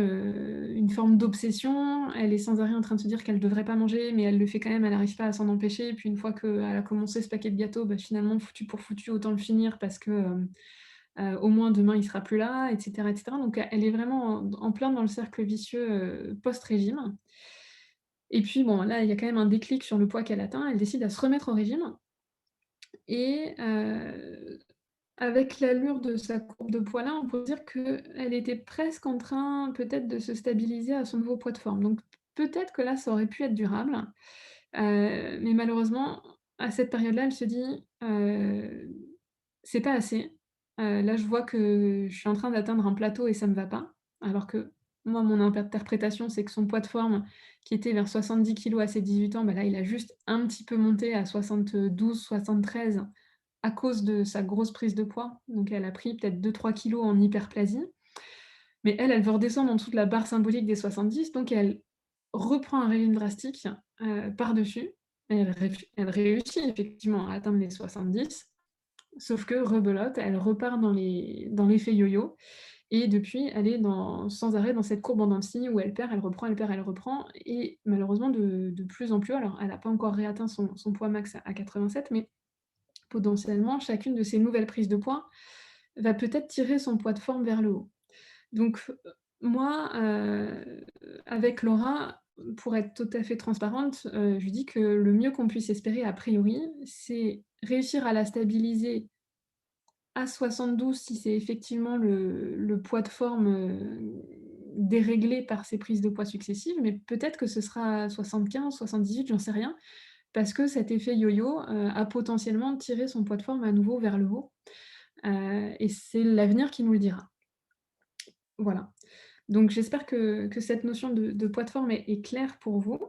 une forme d'obsession. Elle est sans arrêt en train de se dire qu'elle ne devrait pas manger, mais elle le fait quand même, elle n'arrive pas à s'en empêcher. Et puis une fois qu'elle a commencé ce paquet de gâteaux, finalement, foutu pour foutu, autant le finir parce que au moins demain, il ne sera plus là, etc., etc. Donc elle est vraiment en plein dans le cercle vicieux post-régime. Et puis bon, là, il y a quand même un déclic sur le poids qu'elle atteint. Elle décide à se remettre au régime. Et avec l'allure de sa courbe de poids là, on peut dire qu'elle était presque en train peut-être de se stabiliser à son nouveau poids de forme. Donc peut-être que là, ça aurait pu être durable. Mais malheureusement, à cette période-là, elle se dit c'est pas assez. Là, je vois que je suis en train d'atteindre un plateau et ça me va pas. Alors que moi, mon interprétation, c'est que son poids de forme, qui était vers 70 kilos à ses 18 ans, là, il a juste un petit peu monté à 72, 73 à cause de sa grosse prise de poids. Donc elle a pris peut-être 2-3 kilos en hyperplasie. Mais elle veut redescendre en dessous de la barre symbolique des 70, donc elle reprend un régime drastique par-dessus. Elle réussit effectivement à atteindre les 70, sauf que rebelote, elle repart dans l'effet yo-yo. Et depuis, elle est sans arrêt dans cette courbe en dents de scie où elle perd, elle reprend, elle perd, elle reprend. Et malheureusement, de plus en plus, alors elle n'a pas encore réatteint son poids max à 87, mais potentiellement, chacune de ces nouvelles prises de poids va peut-être tirer son poids de forme vers le haut. Donc moi, avec Laura, pour être tout à fait transparente, je lui dis que le mieux qu'on puisse espérer a priori, c'est réussir à la stabiliser à 72 si c'est effectivement le poids de forme déréglé par ces prises de poids successives, mais peut-être que ce sera à 75, 78, j'en sais rien, parce que cet effet yo-yo a potentiellement tiré son poids de forme à nouveau vers le haut. Et c'est l'avenir qui nous le dira. Voilà. Donc j'espère que cette notion de poids de forme est claire pour vous.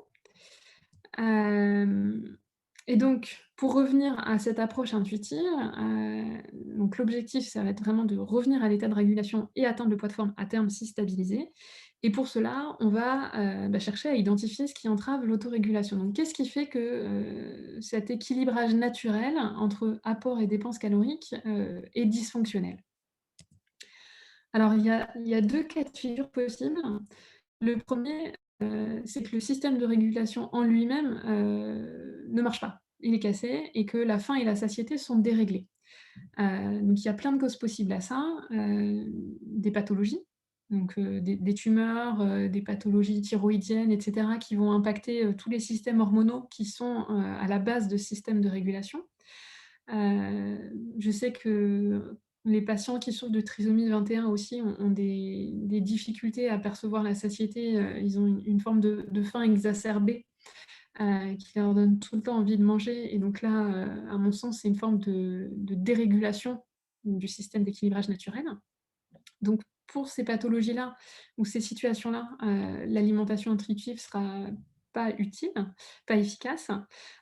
Et donc, pour revenir à cette approche intuitive, donc l'objectif, ça va être vraiment de revenir à l'état de régulation et atteindre le poids de forme à terme si stabilisé. Et pour cela, on va chercher à identifier ce qui entrave l'autorégulation. Donc, qu'est-ce qui fait que cet équilibrage naturel entre apport et dépenses caloriques est dysfonctionnel? Alors, il y a 2 cas de figure possibles. Le premier, c'est que le système de régulation en lui-même, ne marche pas. Il est cassé et que la faim et la satiété sont déréglées. Donc il y a plein de causes possibles à ça, des pathologies, donc des tumeurs, des pathologies thyroïdiennes et cetera qui vont impacter, tous les systèmes hormonaux qui sont, à la base de ce système de régulation. Je sais que les patients qui souffrent de trisomie 21 aussi ont des difficultés à percevoir la satiété, ils ont une forme de faim exacerbée, qui leur donne tout le temps envie de manger et donc là, à mon sens, c'est une forme de dérégulation du système d'équilibrage naturel. Donc pour ces pathologies-là ou ces situations-là, l'alimentation intuitive sera pas utile, pas efficace.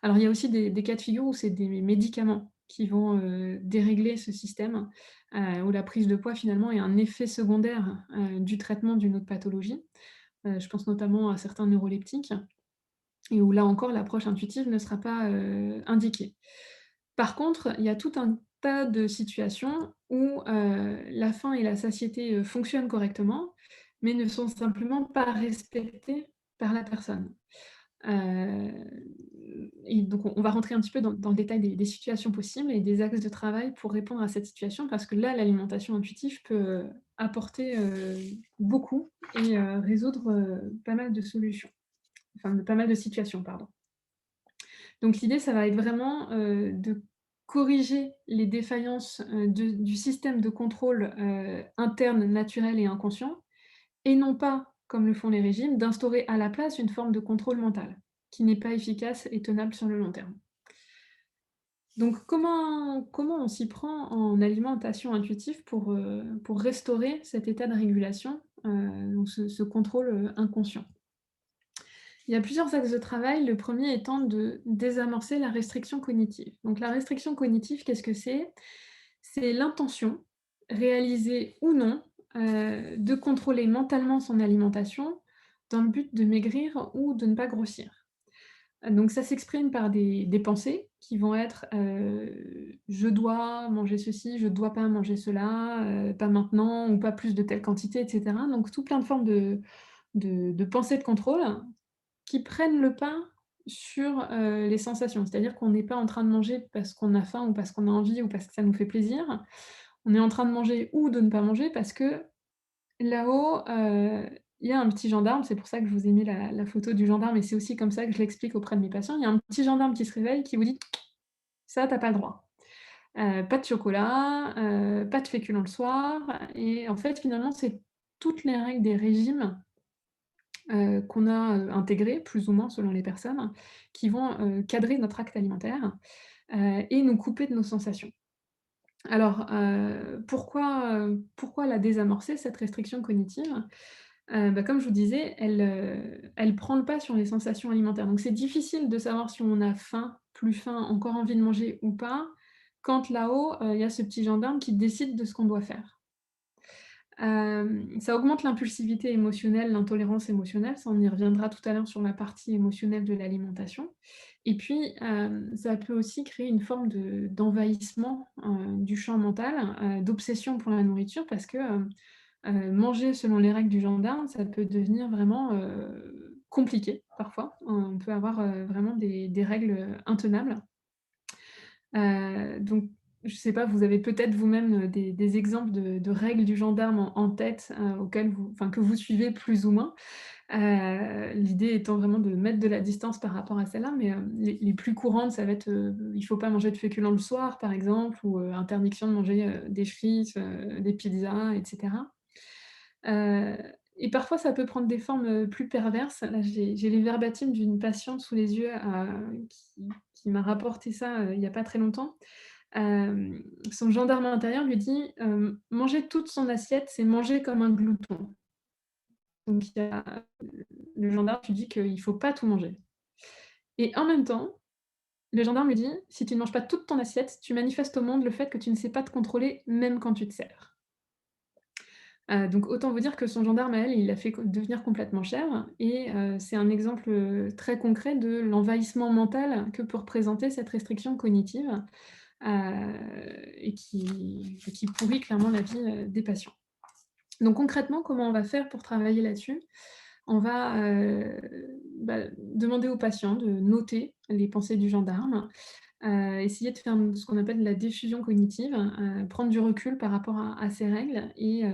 Alors il y a aussi des cas de figure où c'est des médicaments qui vont, dérégler ce système, où la prise de poids finalement est un effet secondaire, du traitement d'une autre pathologie. Je pense notamment à certains neuroleptiques et où là encore l'approche intuitive ne sera pas, indiquée. Par contre, il y a tout un tas de situations où, la faim et la satiété, fonctionnent correctement, mais ne sont simplement pas respectées par la personne. Heu et donc on va rentrer un petit peu dans le détail des situations possibles et des axes de travail pour répondre à cette situation parce que là, l'alimentation intuitive peut, apporter, beaucoup et résoudre, pas mal de solutions, enfin de pas mal de situations, pardon. Donc l'idée, ça va être vraiment, de corriger les défaillances, du système de contrôle, interne, naturel et inconscient et non pas, comme le font les régimes, d'instaurer à la place une forme de contrôle mental, qui n'est pas efficace et tenable sur le long terme. Donc comment on s'y prend en alimentation intuitive pour restaurer cet état de régulation, donc ce contrôle, inconscient? Il y a plusieurs axes de travail. Le premier étant de désamorcer la restriction cognitive. Donc la restriction cognitive, qu'est-ce que c'est? C'est l'intention, réalisée ou non, de contrôler mentalement son alimentation dans le but de maigrir ou de ne pas grossir. Donc ça s'exprime par des pensées qui vont être, «Je dois manger ceci, je dois pas manger cela, pas maintenant ou pas plus de telle quantité» et cetera. Donc tout plein de formes de pensées de contrôle qui prennent le pas sur, les sensations. C'est-à-dire qu'on n'est pas en train de manger parce qu'on a faim ou parce qu'on a envie ou parce que ça nous fait plaisir. On est en train de manger ou de ne pas manger parce que là-haut, il y a un petit gendarme, c'est pour ça que je vous ai mis la photo du gendarme et c'est aussi comme ça que je l'explique auprès de mes patients. Il y a un petit gendarme qui se réveille, qui vous dit: «Ça, tu as pas le droit. Pas de chocolat, pas de féculents le soir» et en fait, finalement, c'est toutes les règles des régimes qu'on a, intégrés, plus ou moins selon les personnes, qui vont, cadrer notre acte alimentaire, et nous couper de nos sensations. Alors, pourquoi la désamorcer, cette restriction cognitive? Comme je vous disais, elle prend le pas sur les sensations alimentaires. Donc c'est difficile de savoir si on a faim, plus faim, encore envie de manger ou pas, quand là-haut, il y a ce petit gendarme qui décide de ce qu'on doit faire. Ça augmente l'impulsivité émotionnelle, l'intolérance émotionnelle, ça on y reviendra tout à l'heure sur la partie émotionnelle de l'alimentation et puis, ça peut aussi créer une forme d'envahissement, du champ mental, d'obsession pour la nourriture parce que, manger selon les règles du gendarme, ça peut devenir vraiment, compliqué parfois. On peut avoir, vraiment des règles, intenables. Donc je sais pas, vous avez peut-être vous-même, des exemples de règles du gendarme en tête, auxquelles que vous suivez plus ou moins. L'idée étant vraiment de mettre de la distance par rapport à celle-là, mais les plus courantes, ça va être, il ne faut pas manger de féculents le soir, par exemple, ou interdiction de manger des frites, des pizzas, etc. Heu et parfois, ça peut prendre des formes, plus perverses. Là, j'ai les verbatims d'une patiente sous les yeux, qui m'a rapporté ça, il y a pas très longtemps. Son gendarme intérieur lui dit, «Manger toute son assiette, c'est manger comme un glouton». Donc il y a le gendarme lui dit qu'il ne faut pas tout manger et en même temps, le gendarme lui dit: «Si tu ne manges pas toute ton assiette, tu manifestes au monde le fait que tu ne sais pas te contrôler même quand tu te sers». Donc autant vous dire que son gendarme à elle, il l'a fait devenir complètement chèvre et c'est un exemple, très concret de l'envahissement mental que peut représenter cette restriction cognitive, et qui pourrit clairement la vie, des patients. Donc concrètement, comment on va faire pour travailler là-dessus? On va, demander au patient de noter les pensées du gendarme, essayer de faire ce qu'on appelle la diffusion cognitive, prendre du recul par rapport à ces règles et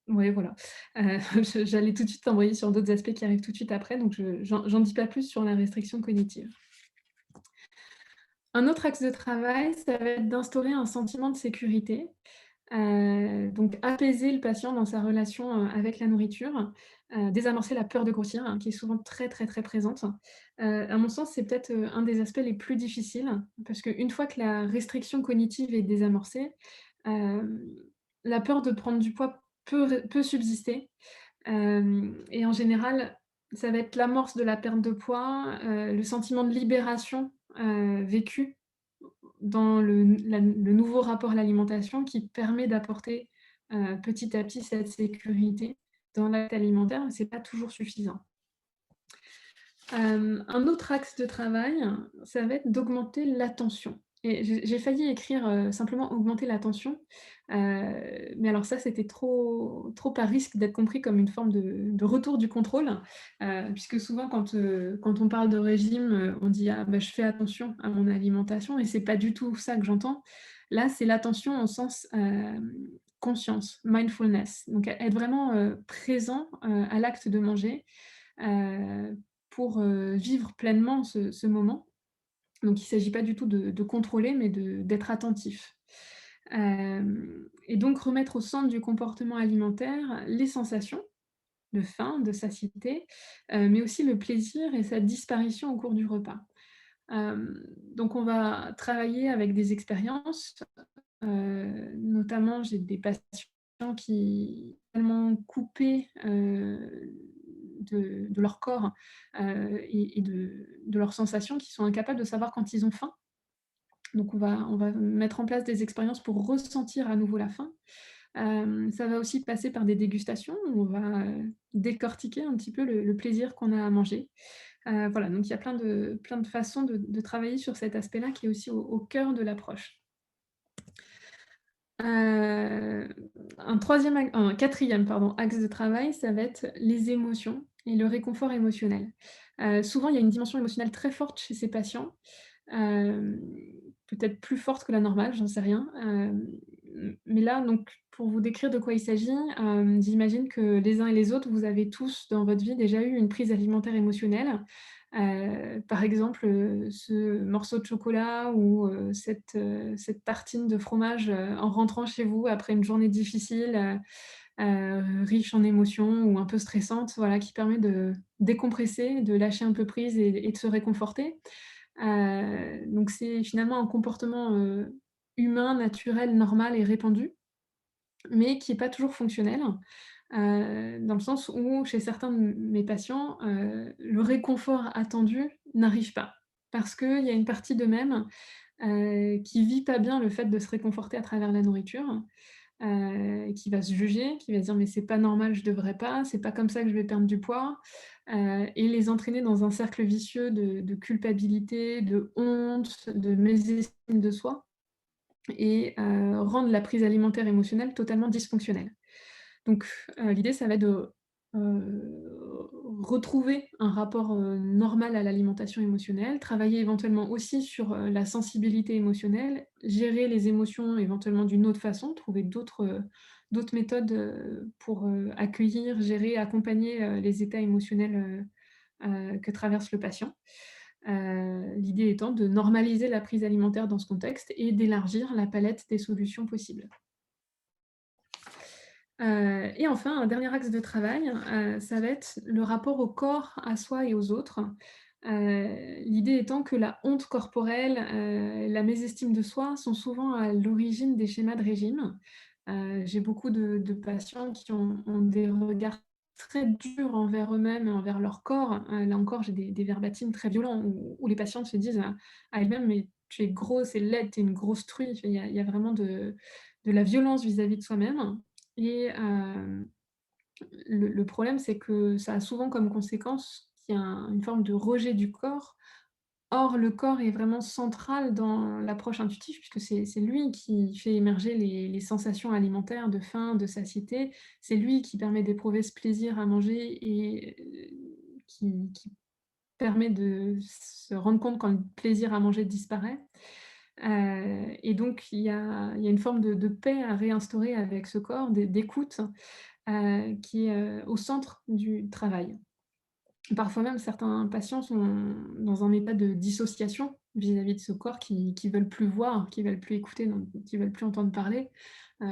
ouais, voilà. J'allais tout de suite t'envoyer sur d'autres aspects qui arrivent tout de suite après, donc j'en dis pas plus sur la restriction cognitive. Un autre axe de travail, ça va être d'instaurer un sentiment de sécurité. Donc apaiser le patient dans sa relation, avec la nourriture, désamorcer la peur de grossir, hein, qui est souvent très, très, très présente. À mon sens, c'est peut-être, un des aspects les plus difficiles parce qu'une fois que la restriction cognitive est désamorcée, hem, la peur de prendre du poids peut subsister, et en général, ça va être l'amorce de la perte de poids, le sentiment de libération, vécu dans le nouveau rapport à l'alimentation qui permet d'apporter, petit à petit cette sécurité dans l'acte alimentaire, mais c'est pas toujours suffisant. Un autre axe de travail, ça va être d'augmenter l'attention et j'ai failli écrire, simplement augmenter l'attention, mais alors ça, c'était trop à risque d'être compris comme une forme de retour du contrôle, puisque souvent quand on parle de régime, on dit: «Ah bah, je fais attention à mon alimentation» et c'est pas du tout ça que j'entends. Là, c'est l'attention au sens, conscience, mindfulness, donc être vraiment, présent, à l'acte de manger, heu pour, vivre pleinement ce moment. Donc il ne s'agit pas du tout de contrôler, mais d'être attentif. Et donc remettre au centre du comportement alimentaire les sensations de faim, de satiété, mais aussi le plaisir et sa disparition au cours du repas. Donc on va travailler avec des expériences, notamment j'ai des patients qui sont tellement coupés, de leur corps, et de leurs sensations, qui sont incapables de savoir quand ils ont faim. Donc on va mettre en place des expériences pour ressentir à nouveau la faim. Ça va aussi passer par des dégustations où on va, décortiquer un petit peu le plaisir qu'on a à manger. Voilà, donc il y a plein de façons de travailler sur cet aspect-là qui est aussi au cœur de l'approche. Un quatrième pardon, axe de travail, ça va être les émotions et le réconfort émotionnel. Souvent, il y a une dimension émotionnelle très forte chez ces patients, hem, peut-être plus forte que la normale, j'en sais rien. Mais là, donc pour vous décrire de quoi il s'agit, j'imagine que les uns et les autres, vous avez tous dans votre vie déjà eu une prise alimentaire émotionnelle. Par exemple, ce morceau de chocolat ou cette tartine de fromage, en rentrant chez vous après une journée difficile, riche en émotions ou un peu stressante, voilà, qui permet de décompresser, de lâcher un peu prise et de se réconforter. Donc c'est finalement un comportement, humain, naturel, normal et répandu, mais qui est pas toujours fonctionnel. Dans le sens où chez certains de mes patients, le réconfort attendu n'arrive pas. Parce qu'il y a une partie d'eux-mêmes, qui vit pas bien le fait de se réconforter à travers la nourriture, qui va se juger, qui va se dire: «Mais c'est pas normal, je devrais pas, c'est pas comme ça que je vais perdre du poids», et les entraîner dans un cercle vicieux de culpabilité, de honte, de mésestime de soi et rendre la prise alimentaire émotionnelle totalement dysfonctionnelle. Donc l'idée, ça va être de, retrouver un rapport, normal à l'alimentation émotionnelle, travailler éventuellement aussi sur, la sensibilité émotionnelle, gérer les émotions éventuellement d'une autre façon, trouver d'autres méthodes pour accueillir, gérer, accompagner les états émotionnels que traverse le patient. L'idée étant de normaliser la prise alimentaire dans ce contexte et d'élargir la palette des solutions possibles. Et enfin, un dernier axe de travail, ça va être le rapport au corps, à soi et aux autres. L'idée étant que la honte corporelle, la mésestime de soi sont souvent à l'origine des schémas de régime. J'ai beaucoup de patients qui ont des regards très durs envers eux-mêmes et envers leur corps. Là encore, j'ai des verbatims très violents où les patientes se disent à elles-mêmes: «Mais tu es grosse et laide, tu es une grosse truie». Il y a vraiment de la violence vis-à-vis de soi-même. Et le problème, c'est que ça a souvent comme conséquence qu'il y a une forme de rejet du corps. Or, le corps est vraiment central dans l'approche intuitive puisque c'est lui qui fait émerger les sensations alimentaires de faim, de satiété. C'est lui qui permet d'éprouver ce plaisir à manger et qui permet de se rendre compte quand le plaisir à manger disparaît. Et donc il y a une forme de paix à réinstaurer avec ce corps, d'écoute, qui est, au centre du travail. Parfois même, certains patients sont dans un état de dissociation vis-à-vis de ce corps qui veulent plus voir, qui veulent plus écouter, donc qui veulent plus entendre parler.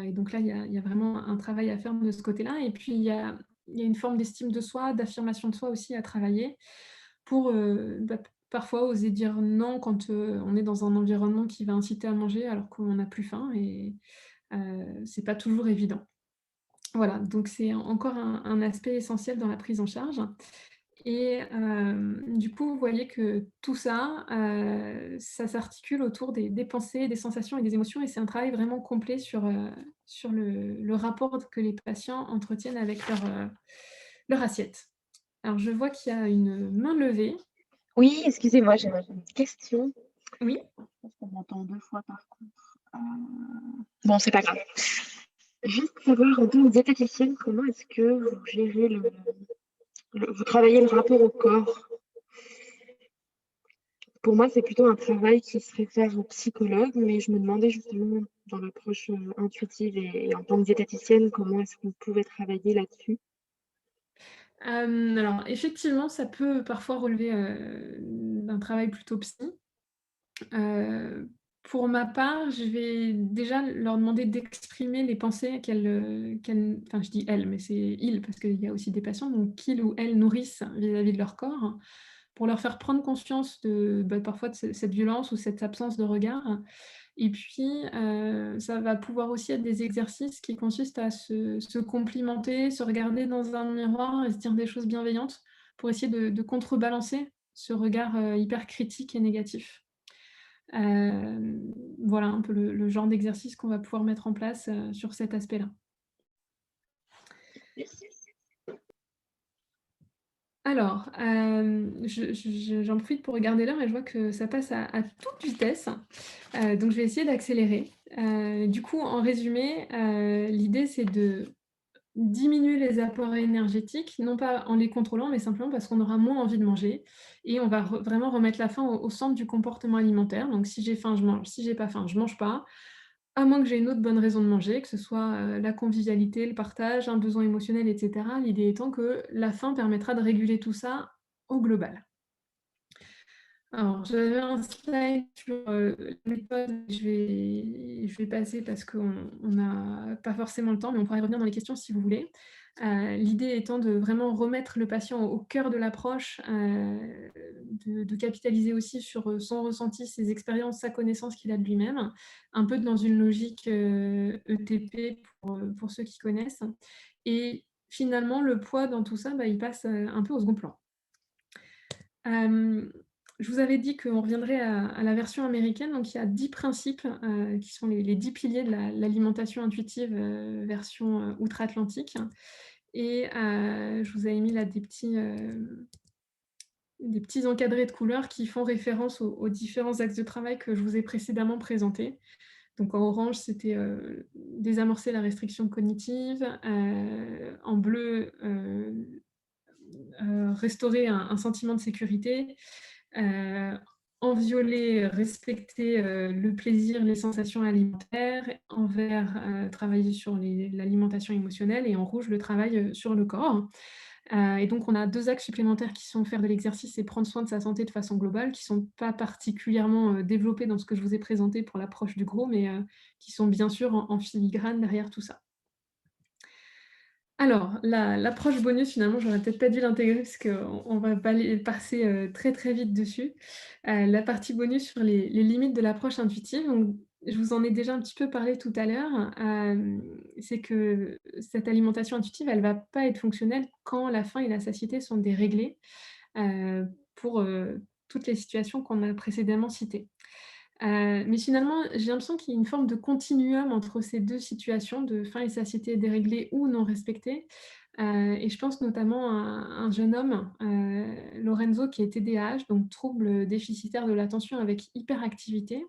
Et donc là, il y a vraiment un travail à faire de ce côté-là. Et puis il y a une forme d'estime de soi, d'affirmation de soi aussi à travailler pour, parfois oser dire non quand, on est dans un environnement qui va inciter à manger alors qu'on n'a plus faim et c'est pas toujours évident. Voilà, donc c'est encore un aspect essentiel dans la prise en charge et du coup, vous voyez que tout ça, ça s'articule autour des pensées, des sensations et des émotions et c'est un travail vraiment complet sur le rapport que les patients entretiennent avec leur assiette. Alors je vois qu'il y a une main levée. Oui, excusez-moi, j'ai une question. Oui? Je pense qu'on m'entend 2 fois par contre. Bon, c'est pas grave. Juste savoir, en tant que diététicienne, comment est-ce que vous gérez vous travaillez le rapport au corps? Pour moi, c'est plutôt un travail qui se réfère au psychologue, mais je me demandais justement dans l'approche, intuitive et en tant que diététicienne, comment est-ce qu'on pouvait travailler là-dessus? Alors effectivement, ça peut parfois relever, d'un travail plutôt psy. Heu, pour ma part, je vais déjà leur demander d'exprimer les pensées enfin je dis «elles», mais c'est «ils» parce qu'il y a aussi des patients, donc qu'ils ou elles nourrissent vis-à-vis de leur corps, pour leur faire prendre conscience parfois de cette violence ou cette absence de regard. Et puis, ça va pouvoir aussi être des exercices qui consistent à se complimenter, se regarder dans un miroir et se dire des choses bienveillantes pour essayer de contrebalancer ce regard, hyper critique et négatif. Voilà un peu le genre d'exercice qu'on va pouvoir mettre en place, sur cet aspect-là. Alors, j'en profite pour regarder l'heure et je vois que ça passe à toute vitesse, donc je vais essayer d'accélérer. Du coup, en résumé, l'idée c'est de diminuer les apports énergétiques, non pas en les contrôlant, mais simplement parce qu'on aura moins envie de manger et on va vraiment remettre la faim au centre du comportement alimentaire. Donc si j'ai faim, je mange, si j'ai pas faim, je mange pas. À moins que j'ai une autre bonne raison de manger, que ce soit, la convivialité, le partage, un besoin émotionnel et cetera. L'idée étant que la faim permettra de réguler tout ça au global. Alors j'avais un slide sur, la méthode, je vais passer parce qu'on n'a pas forcément le temps, mais on pourra y revenir dans les questions si vous voulez. L'idée étant de vraiment remettre le patient au cœur de l'approche, de capitaliser aussi sur, son ressenti, ses expériences, sa connaissance qu'il a de lui-même, un peu dans une logique, ETP pour ceux qui connaissent et finalement le poids dans tout ça, il passe, un peu au second plan. Je vous avais dit qu'on reviendrait à la version américaine, donc il y a 10 principes, qui sont les 10 piliers de l'alimentation intuitive, version, outre-Atlantique et je vous avais mis là des petits encadrés de couleurs qui font référence aux différents axes de travail que je vous ai précédemment présentés. Donc en orange, c'était, désamorcer la restriction cognitive, en bleu, restaurer un sentiment de sécurité, envioler, respecter le plaisir, les sensations alimentaires, en vert, travailler sur l'alimentation émotionnelle et en rouge, le travail sur le corps. Et donc, on a 2 axes supplémentaires qui sont faire de l'exercice et prendre soin de sa santé de façon globale, qui ne sont pas particulièrement développés dans ce que je vous ai présenté pour l'approche du gros, mais qui sont bien sûr en filigrane derrière tout ça. Alors, l'approche bonus, finalement, j'aurais peut-être pas dû l'intégrer parce qu'on va passer très, très vite dessus. La partie bonus sur les limites de l'approche intuitive, donc je vous en ai déjà un petit peu parlé tout à l'heure, c'est que cette alimentation intuitive, elle va pas être fonctionnelle quand la faim et la satiété sont déréglées, pour, toutes les situations qu'on a précédemment citées. Mais finalement, j'ai l'impression qu'il y a une forme de continuum entre ces 2 situations de faim et satiété déréglées ou non respectées. Et je pense notamment à un jeune homme, Lorenzo, qui est TDAH, donc trouble déficitaire de l'attention avec hyperactivité,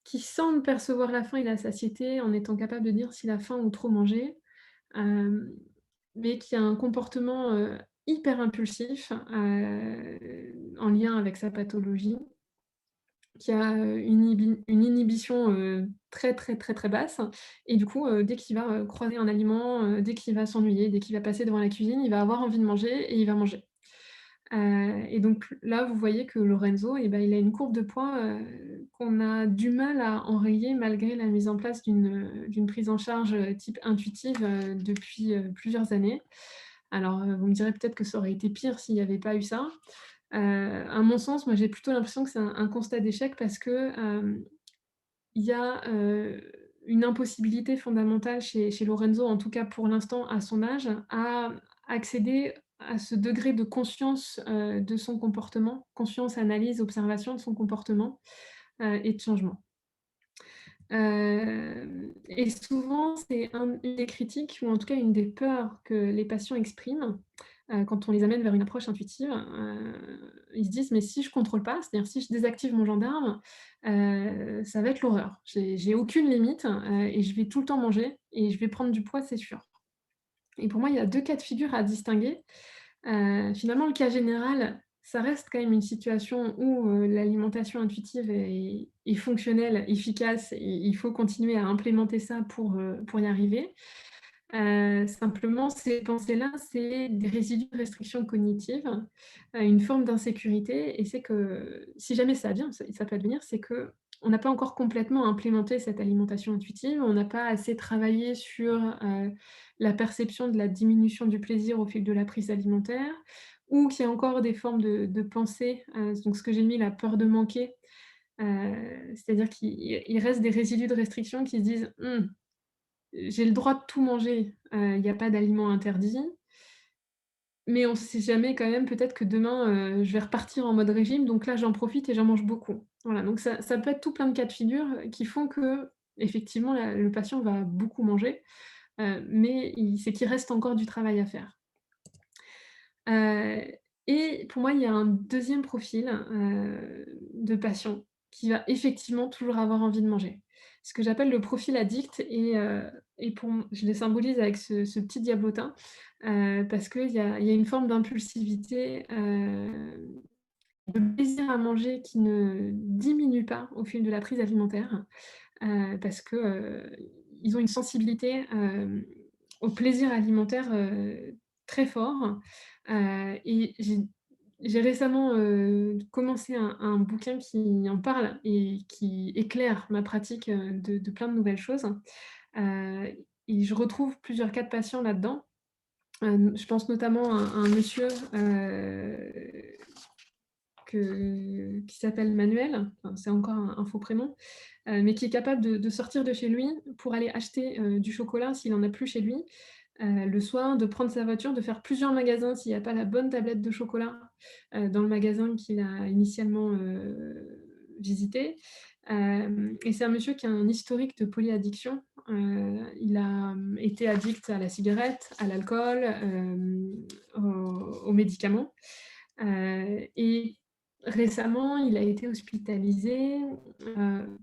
qui semble percevoir la faim et la satiété en étant capable de dire s'il a faim ou trop mangé, hem, mais qui a un comportement, hyper impulsif, en lien avec sa pathologie, qui a, une inhibition, très, très, très, très basse et du coup, dès qu'il va, croiser un aliment, dès qu'il va s'ennuyer, dès qu'il va passer devant la cuisine, il va avoir envie de manger et il va manger. Et donc là, vous voyez que Lorenzo et ben, il a une courbe de poids, qu'on a du mal à enrayer malgré la mise en place d'une prise en charge, type intuitive, depuis, plusieurs années. Alors, vous me direz peut-être que ça aurait été pire s'il n'y avait pas eu ça. À mon sens, moi, j'ai plutôt l'impression que c'est un constat d'échec parce que, il y a, une impossibilité fondamentale chez Lorenzo, en tout cas pour l'instant à son âge, à accéder à ce degré de conscience, de son comportement, conscience, analyse, observation de son comportement, et de changement. Et souvent, c'est une des critiques ou en tout cas une des peurs que les patients expriment, quand on les amène vers une approche intuitive. Ils se disent: «Mais si je contrôle pas, c'est-à-dire si je désactive mon gendarme, ça va être l'horreur. J'ai aucune limite, et je vais tout le temps manger et je vais prendre du poids, c'est sûr». Et pour moi, il y a 2 cas de figure à distinguer. Finalement, le cas général, ça reste quand même une situation où, l'alimentation intuitive est fonctionnelle, efficace et il faut continuer à implémenter ça pour y arriver. Simplement, ces pensées-là, c'est des résidus de restriction cognitive, une forme d'insécurité et c'est que si jamais ça vient, ça peut advenir, c'est qu'on n'a pas encore complètement implémenté cette alimentation intuitive, on n'a pas assez travaillé sur, la perception de la diminution du plaisir au fil de la prise alimentaire ou qu'il y a encore des formes de pensée, donc ce que j'ai mis, la peur de manquer, c'est-à-dire qu'il reste des résidus de restriction qui se disent: «Mmh, j'ai le droit de tout manger, il y a pas d'aliments interdits, mais on ne sait jamais quand même, peut-être que demain, je vais repartir en mode régime, donc là, j'en profite et j'en mange beaucoup». Voilà, donc ça peut être tout plein de cas de figure qui font qu'effectivement, le patient va beaucoup manger, mais c'est qu'il reste encore du travail à faire. Heu et pour moi, il y a un deuxième profil, de patient qui va effectivement toujours avoir envie de manger. Ce que j'appelle le profil addict et pour m je le symbolise avec ce petit diablotin, parce qu'il y a une forme d'impulsivité, de plaisir à manger qui ne diminue pas au fil de la prise alimentaire, parce que, ils ont une sensibilité, au plaisir alimentaire, très fort, et j'ai récemment, commencé un bouquin qui en parle et qui éclaire ma pratique, de plein de nouvelles choses, et je retrouve plusieurs cas de patients là-dedans. Je pense notamment à un monsieur, qui s'appelle Manuel, enfin, c'est encore un faux prénom, mais qui est capable de sortir de chez lui pour aller acheter, du chocolat s'il en a plus chez lui, le soir, de prendre sa voiture, de faire plusieurs magasins s'il y a pas la bonne tablette de chocolat, dans le magasin qu'il a initialement, visité. Et c'est un monsieur qui a un historique de polyaddiction. Il a, été addict à la cigarette, à l'alcool, aux médicaments, et récemment, il a été hospitalisé,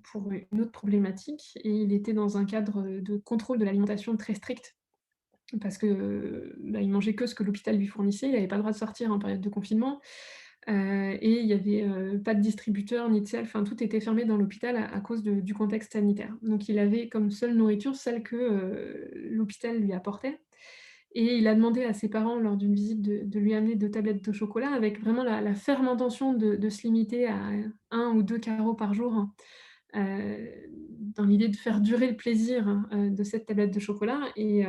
pour une autre problématique et il était dans un cadre, de contrôle de l'alimentation très strict parce que, bah, il mangeait que ce que l'hôpital lui fournissait. Il n'avait pas le droit de sortir en période de confinement. Et il n'y avait pas de distributeur ni de sel, enfin tout était fermé dans l'hôpital à cause du contexte sanitaire. Donc il avait comme seule nourriture celle que l'hôpital lui apportait. Et il a demandé à ses parents lors d'une visite de lui amener 2 tablettes de chocolat avec vraiment la ferme intention de se limiter à 1 ou 2 carreaux par jour, dans l'idée de faire durer le plaisir, de cette tablette de chocolat. Et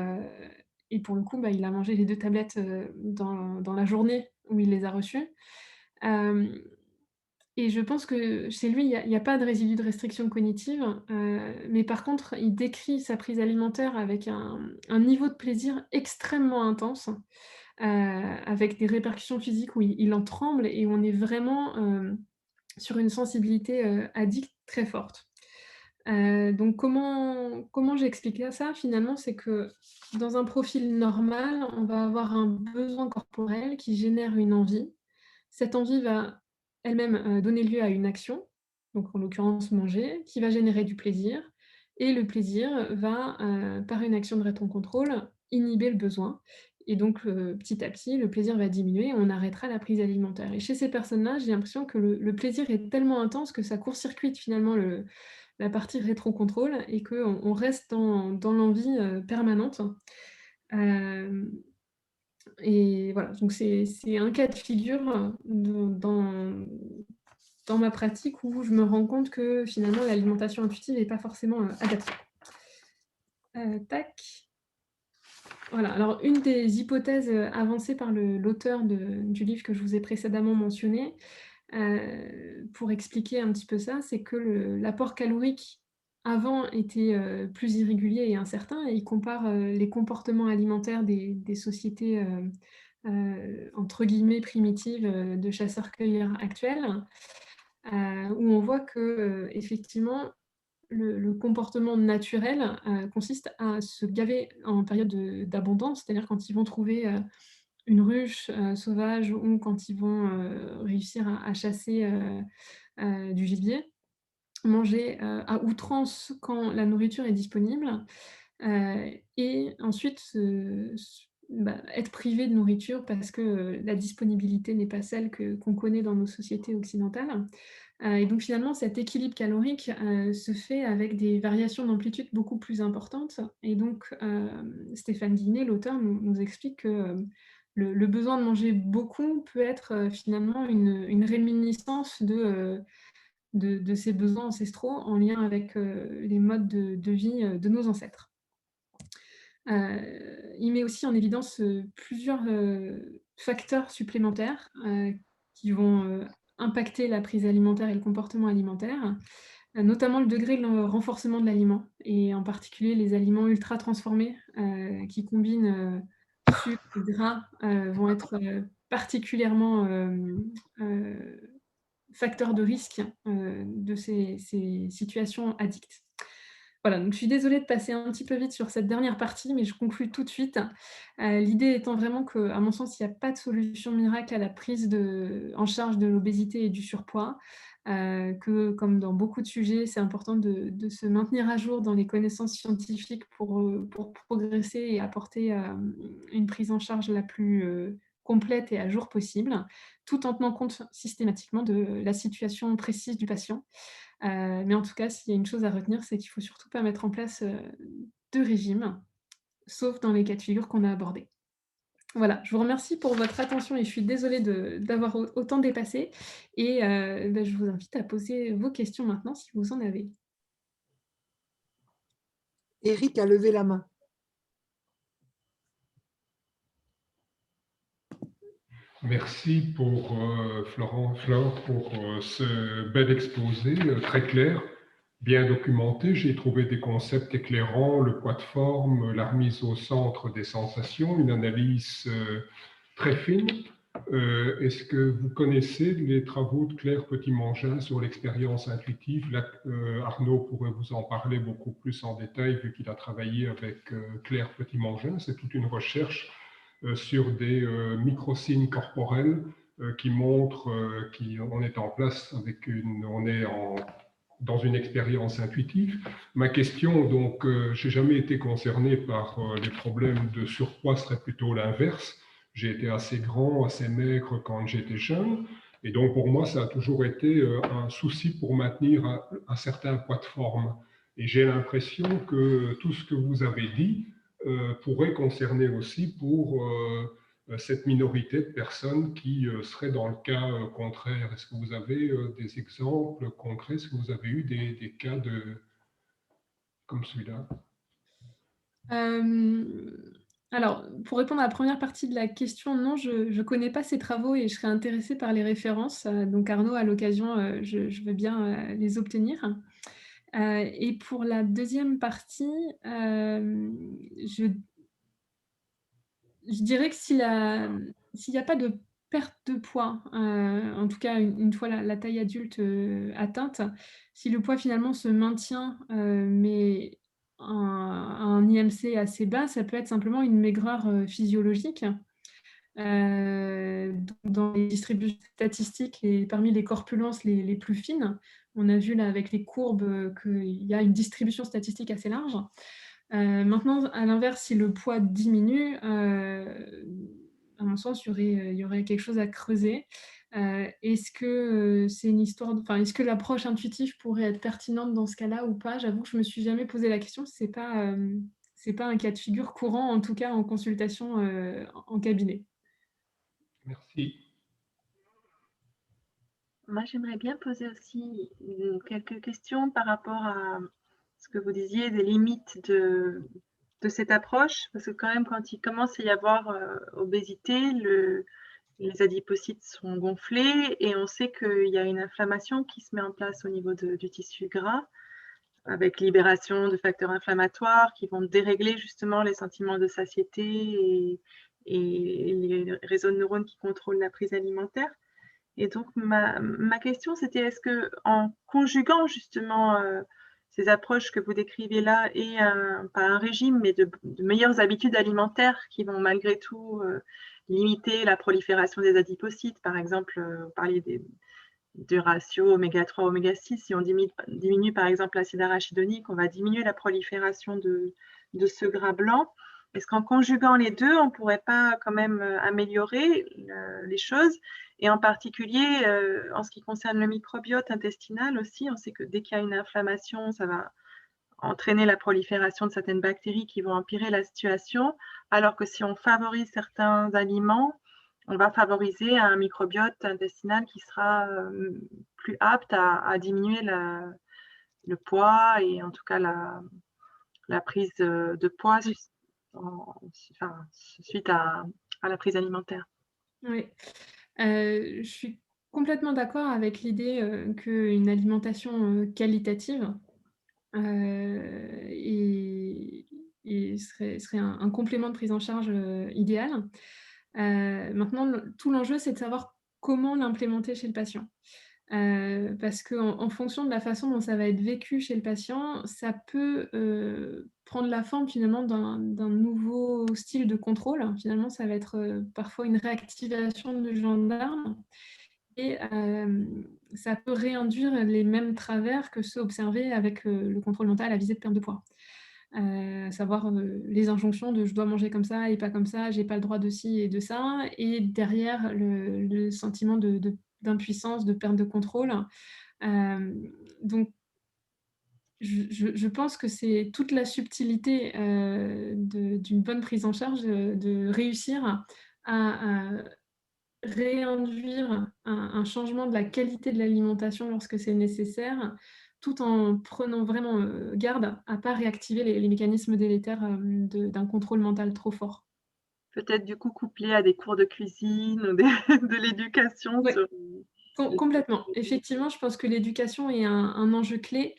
pour le coup, bah, il a mangé les 2 tablettes, dans la journée où il les a reçues. Hem Et je pense que chez lui, il y a pas de résidu de restriction cognitive, mais par contre, il décrit sa prise alimentaire avec un niveau de plaisir extrêmement intense, avec des répercussions physiques où il en tremble et où on est vraiment, sur une sensibilité, addict très forte. Donc comment j'expliquerais ça finalement? C'est que dans un profil normal, on va avoir un besoin corporel qui génère une envie. Cette envie va elle-même, donner lieu à une action, donc en l'occurrence manger, qui va générer du plaisir et le plaisir va, par une action de rétro-contrôle, inhiber le besoin et donc petit à petit, le plaisir va diminuer et on arrêtera la prise alimentaire et chez ces personnes-là, j'ai l'impression que le plaisir est tellement intense que ça court-circuite finalement la partie rétro-contrôle et qu'on reste dans l'envie, permanente. Hem Et voilà, donc c'est un cas de figure, dans ma pratique où je me rends compte que finalement l'alimentation intuitive n'est pas forcément, adaptée. Tac. Voilà, alors une des hypothèses, avancées par l'auteur du livre que je vous ai précédemment mentionné, pour expliquer un petit peu ça, c'est que l'apport calorique avant était, plus irrégulier et incertain et il compare, les comportements alimentaires des sociétés, entre guillemets «primitives», de chasseurs-cueilleurs actuelles, où on voit que, effectivement le comportement naturel, consiste à se gaver en période d'abondance, c'est-à-dire quand ils vont trouver, une ruche, sauvage ou quand ils vont, réussir à chasser, du gibier. Manger, à outrance quand la nourriture est disponible, et ensuite être privé de nourriture parce que, la disponibilité n'est pas celle qu'on connaît dans nos sociétés occidentales. Et donc finalement cet équilibre calorique, se fait avec des variations d'amplitude beaucoup plus importantes et donc Stéphane Guinet, l'auteur, nous explique que, le besoin de manger beaucoup peut être, finalement une réminiscence de ces besoins ancestraux en lien avec, les modes de vie, de nos ancêtres. Il met aussi en évidence, plusieurs, facteurs supplémentaires, qui vont, impacter la prise alimentaire et le comportement alimentaire, notamment le degré de renforcement de l'aliment et en particulier les aliments ultra transformés, qui combinent, sucre et gras, vont être, particulièrement, facteurs de risque, de ces situations addictes. Voilà, donc je suis désolée de passer un petit peu vite sur cette dernière partie, mais je conclus tout de suite. L'idée étant vraiment qu'à mon sens, il n'y a pas de solution miracle à la prise en charge de l'obésité et du surpoids, que comme dans beaucoup de sujets, c'est important de se maintenir à jour dans les connaissances scientifiques pour progresser et apporter, une prise en charge la plus, complète et à jour possible, tout en tenant compte systématiquement de la situation précise du patient. Mais en tout cas, s'il y a une chose à retenir, c'est qu'il ne faut surtout pas mettre en place, de régime, sauf dans les cas de figure qu'on a abordés. Voilà, je vous remercie pour votre attention et je suis désolée d'avoir autant dépassé et je vous invite à poser vos questions maintenant si vous en avez. Eric a levé la main. Merci pour Flore, pour ce bel exposé très clair, bien documenté. J'ai trouvé des concepts éclairants, le poids de forme, la remise au centre des sensations, une analyse très fine. Est-ce que vous connaissez les travaux de Claire Petit-Mangin sur l'expérience intuitive? Là, Arnaud pourrait vous en parler beaucoup plus en détail vu qu'il a travaillé avec Claire Petit-Mangin. C'est toute une recherche sur des microsignes corporels qui montrent qu'on est en place avec dans une expérience intuitive. Ma question, donc, j'ai jamais été concerné par les problèmes de surpoids, serait plutôt l'inverse. J'ai été assez grand, assez maigre quand j'étais jeune. Et donc, pour moi, ça a toujours été un souci pour maintenir un certain poids de forme. Et j'ai l'impression que tout ce que vous avez dit pourrait concerner aussi pour cette minorité de personnes qui seraient dans le cas contraire. Est-ce que vous avez des exemples concrets? Est-ce que vous avez eu des cas comme celui-là? Alors, pour répondre à la première partie de la question, non, je ne connais pas ces travaux et je serais intéressée par les références. Donc Arnaud, à l'occasion, je veux bien les obtenir. Et pour la deuxième partie, je dirais que s'il n'y a pas de perte de poids, en tout cas une fois la taille adulte atteinte, si le poids finalement se maintient, mais à un IMC assez bas, ça peut être simplement une maigreur physiologique. Dans les distributions statistiques et parmi les corpulences les plus fines, on a vu là avec les courbes qu'il y a une distribution statistique assez large. Maintenant, à l'inverse, si le poids diminue, à mon sens, il y aurait quelque chose à creuser. Est-ce que c'est une histoire, enfin, est-ce que l'approche intuitive pourrait être pertinente dans ce cas-là ou pas? J'avoue que je me suis jamais posé la question. C'est pas un cas de figure courant, en tout cas en consultation en cabinet. Merci. Moi, j'aimerais bien poser aussi quelques questions par rapport à ce que vous disiez des limites de cette approche, parce que quand même, quand il commence à y avoir obésité, les adipocytes sont gonflés et on sait qu'il y a une inflammation qui se met en place au niveau du tissu gras, avec libération de facteurs inflammatoires qui vont dérégler justement les sentiments de satiété et les réseaux de neurones qui contrôlent la prise alimentaire. Et donc, ma question, c'était est-ce que en conjuguant justement ces approches que vous décrivez là et pas un régime, mais de meilleures habitudes alimentaires qui vont malgré tout limiter la prolifération des adipocytes, par exemple, vous parliez du ratio oméga 3, oméga 6, si on diminue par exemple l'acide arachidonique, on va diminuer la prolifération de ce gras blanc. Est-ce qu'en conjuguant les deux, on ne pourrait pas quand même améliorer les choses? Et en particulier, en ce qui concerne le microbiote intestinal aussi, on sait que dès qu'il y a une inflammation, ça va entraîner la prolifération de certaines bactéries qui vont empirer la situation, alors que si on favorise certains aliments, on va favoriser un microbiote intestinal qui sera plus apte à diminuer le poids et en tout cas la prise de poids suite à la prise alimentaire. Oui, je suis complètement d'accord avec l'idée qu'une alimentation qualitative serait un complément de prise en charge idéal. Maintenant, tout l'enjeu, c'est de savoir comment l'implémenter chez le patient. Parce qu'en fonction de la façon dont ça va être vécu chez le patient, ça peut prendre la forme finalement d'un nouveau style de contrôle. Finalement, ça va être parfois une réactivation du gendarme et ça peut réinduire les mêmes travers que ceux observés avec le contrôle mental à visée de perte de poids. Savoir les injonctions de je dois manger comme ça et pas comme ça, j'ai pas le droit de ci et de ça, et derrière le sentiment d'impuissance, de perte de contrôle. Donc je pense que c'est toute la subtilité d'une bonne prise en charge de réussir à réinduire un changement de la qualité de l'alimentation lorsque c'est nécessaire, tout en prenant vraiment garde à ne pas réactiver les mécanismes délétères d'un contrôle mental trop fort. Peut-être du coup couplé à des cours de cuisine ou de l'éducation. Ouais, complètement. Effectivement, je pense que l'éducation est un enjeu clé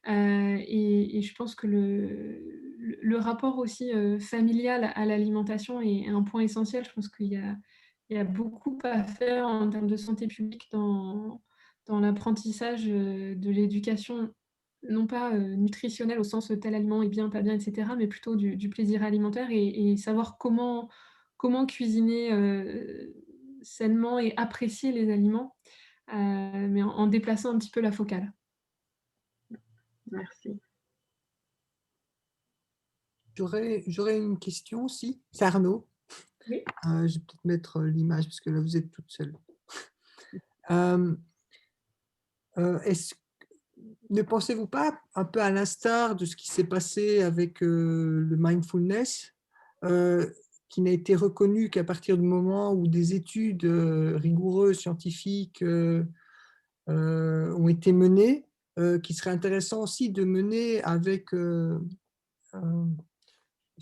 et je pense que le rapport aussi familial à l'alimentation est un point essentiel. Je pense qu'il y a beaucoup à faire en termes de santé publique dans l'apprentissage de l'éducation, non pas nutritionnelle au sens tel aliment est bien, pas bien, etc., mais plutôt du plaisir alimentaire et savoir comment cuisiner sainement et apprécier les aliments, mais en déplaçant un petit peu la focale. Merci. J'aurais une question aussi. C'est Arnaud. Oui. Je vais peut-être mettre l'image parce que là, vous êtes toute seule. Ne pensez-vous pas, un peu à l'instar de ce qui s'est passé avec le mindfulness, qui n'a été reconnu qu'à partir du moment où des études rigoureuses, scientifiques ont été menées, qu'il serait intéressant aussi de mener avec ce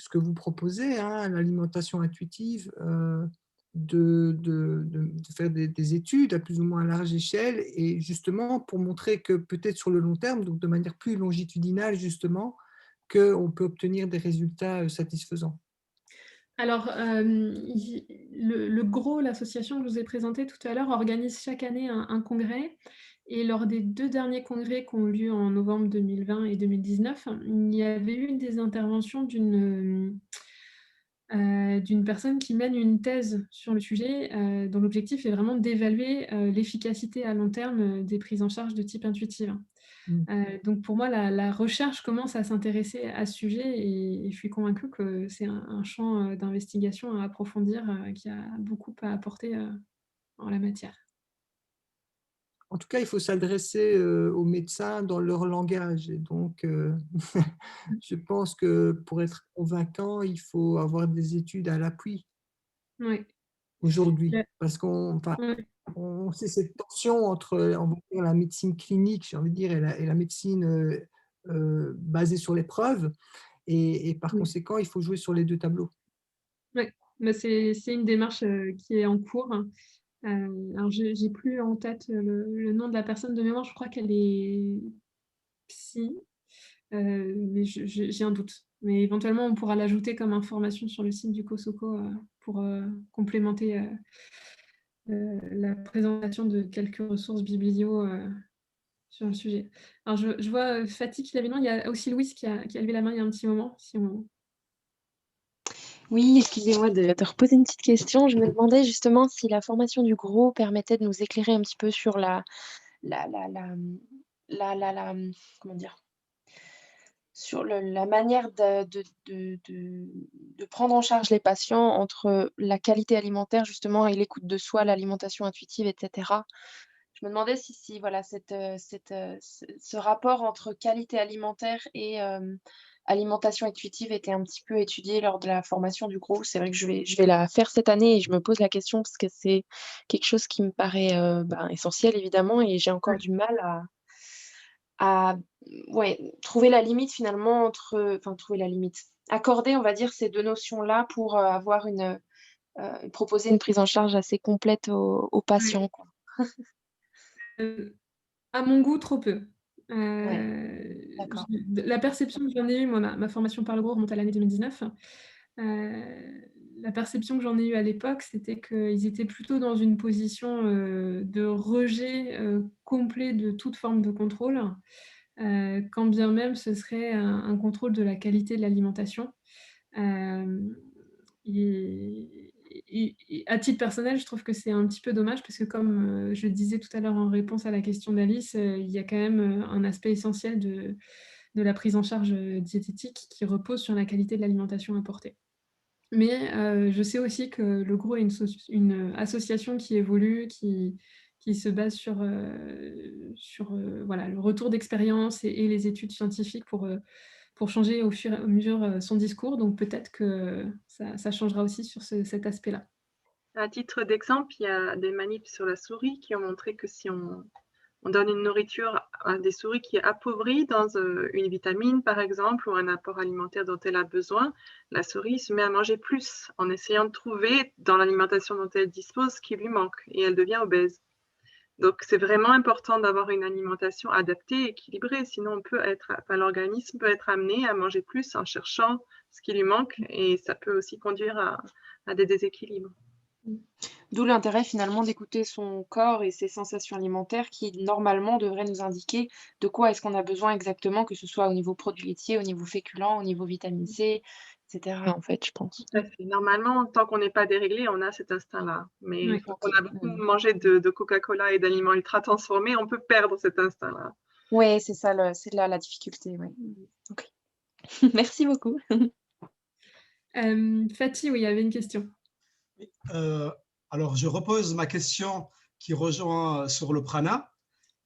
que vous proposez, hein, l'alimentation intuitive, de faire des études à plus ou moins large échelle, et justement pour montrer que peut-être sur le long terme, donc de manière plus longitudinale justement, qu'on peut obtenir des résultats satisfaisants. Alors, le GROW, l'association que je vous ai présentée tout à l'heure, organise chaque année un congrès. Et lors des 2 derniers congrès qui ont eu lieu en novembre 2020 et 2019, il y avait eu des interventions d'une personne qui mène une thèse sur le sujet, dont l'objectif est vraiment d'évaluer l'efficacité à long terme des prises en charge de type intuitive. Donc pour moi, la recherche commence à s'intéresser à ce sujet, et je suis convaincue que c'est un champ d'investigation à approfondir, qui a beaucoup à apporter en la matière. En tout cas, il faut s'adresser aux médecins dans leur langage. Et donc, je pense que pour être convaincant, il faut avoir des études à l'appui Oui. aujourd'hui. Parce qu'on sait cette tension entre, on va dire, la médecine clinique, j'ai envie de dire, et la médecine basée sur les preuves. Et par conséquent, il faut jouer sur les 2 tableaux. Oui, bah, c'est une démarche qui est en cours. Alors, je n'ai plus en tête le nom de la personne de mémoire, je crois qu'elle est psy, mais j'ai un doute. Mais éventuellement, on pourra l'ajouter comme information sur le site du COSOCO pour complémenter la présentation de quelques ressources biblio sur le sujet. Alors, je vois Fatih qui lève la main. Il y a aussi Louise qui a levé la main il y a un petit moment. Si on... Oui, excusez-moi de reposer une petite question. Je me demandais justement si la formation du GROW permettait de nous éclairer un petit peu sur comment dire? Sur la manière de prendre en charge les patients entre la qualité alimentaire justement et l'écoute de soi, l'alimentation intuitive, et cetera. Je me demandais si voilà ce rapport entre qualité alimentaire et alimentation intuitive était un petit peu étudié lors de la formation du GROW. C'est vrai que je vais la faire cette année et je me pose la question parce que c'est quelque chose qui me paraît, essentiel évidemment, et j'ai encore du mal à trouver la limite finalement trouver la limite. Accorder, on va dire, ces 2 notions-là pour, avoir proposer une prise en charge assez complète aux patients, quoi. À mon goût, trop peu. D'accord. La perception que j'en ai eue, moi, ma formation par le GROW remonte à l'année 2019. La perception que j'en ai eue à l'époque, c'était qu'ils étaient plutôt dans une position de rejet complet de toute forme de contrôle, quand bien même ce serait un contrôle de la qualité de l'alimentation. Et à titre personnel, je trouve que c'est un petit peu dommage parce que comme je le disais tout à l'heure en réponse à la question d'Alice, il y a quand même un aspect essentiel de la prise en charge diététique qui repose sur la qualité de l'alimentation apportée. Mais je sais aussi que le GROW est une association qui évolue, qui se base sur voilà, le retour d'expérience et les études scientifiques pour changer au fur et à mesure son discours. Donc peut-être que ça changera aussi sur cet aspect-là. À titre d'exemple, il y a des manips sur la souris qui ont montré que si on donne une nourriture à des souris qui est appauvrie dans une vitamine, par exemple, ou un apport alimentaire dont elle a besoin, la souris se met à manger plus en essayant de trouver dans l'alimentation dont elle dispose ce qui lui manque, et elle devient obèse. Donc, c'est vraiment important d'avoir une alimentation adaptée, équilibrée, sinon l'organisme peut être amené à manger plus en cherchant ce qui lui manque, et ça peut aussi conduire à des déséquilibres. D'où l'intérêt finalement d'écouter son corps et ses sensations alimentaires qui normalement devraient nous indiquer de quoi est-ce qu'on a besoin exactement, que ce soit au niveau produits laitiers, au niveau féculents, au niveau vitamine C, etc. en fait, je pense. Tout à fait. Normalement, tant qu'on n'est pas déréglé, on a cet instinct-là. Mais Ouais. quand on a beaucoup mangé de Coca-Cola et d'aliments ultra transformés, on peut perdre cet instinct-là. Oui, c'est ça, c'est là la difficulté. Ouais. Ok. Merci beaucoup. Fatih, oui, il y avait une question. Alors, je repose ma question qui rejoint sur le prana,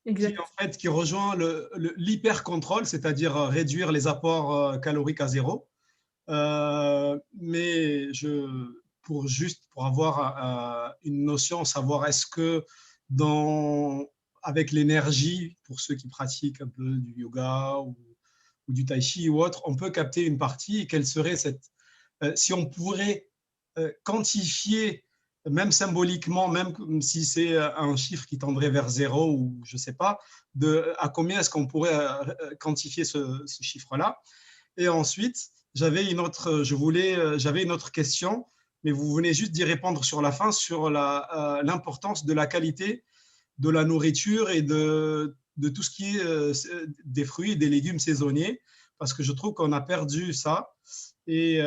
Exact. qui rejoint l'hyper-contrôle, c'est-à-dire réduire les apports caloriques à zéro. Mais pour avoir une notion, savoir est-ce que avec l'énergie, pour ceux qui pratiquent un peu du yoga ou du tai chi ou autre, on peut capter une partie, et quelle serait si on pourrait quantifier, même symboliquement, même si c'est un chiffre qui tendrait vers zéro ou je ne sais pas, à combien est-ce qu'on pourrait quantifier ce chiffre-là. Et ensuite, j'avais une autre question, mais vous venez juste d'y répondre sur la fin, sur l'importance de la qualité de la nourriture et de tout ce qui est des fruits et des légumes saisonniers, parce que je trouve qu'on a perdu ça. Et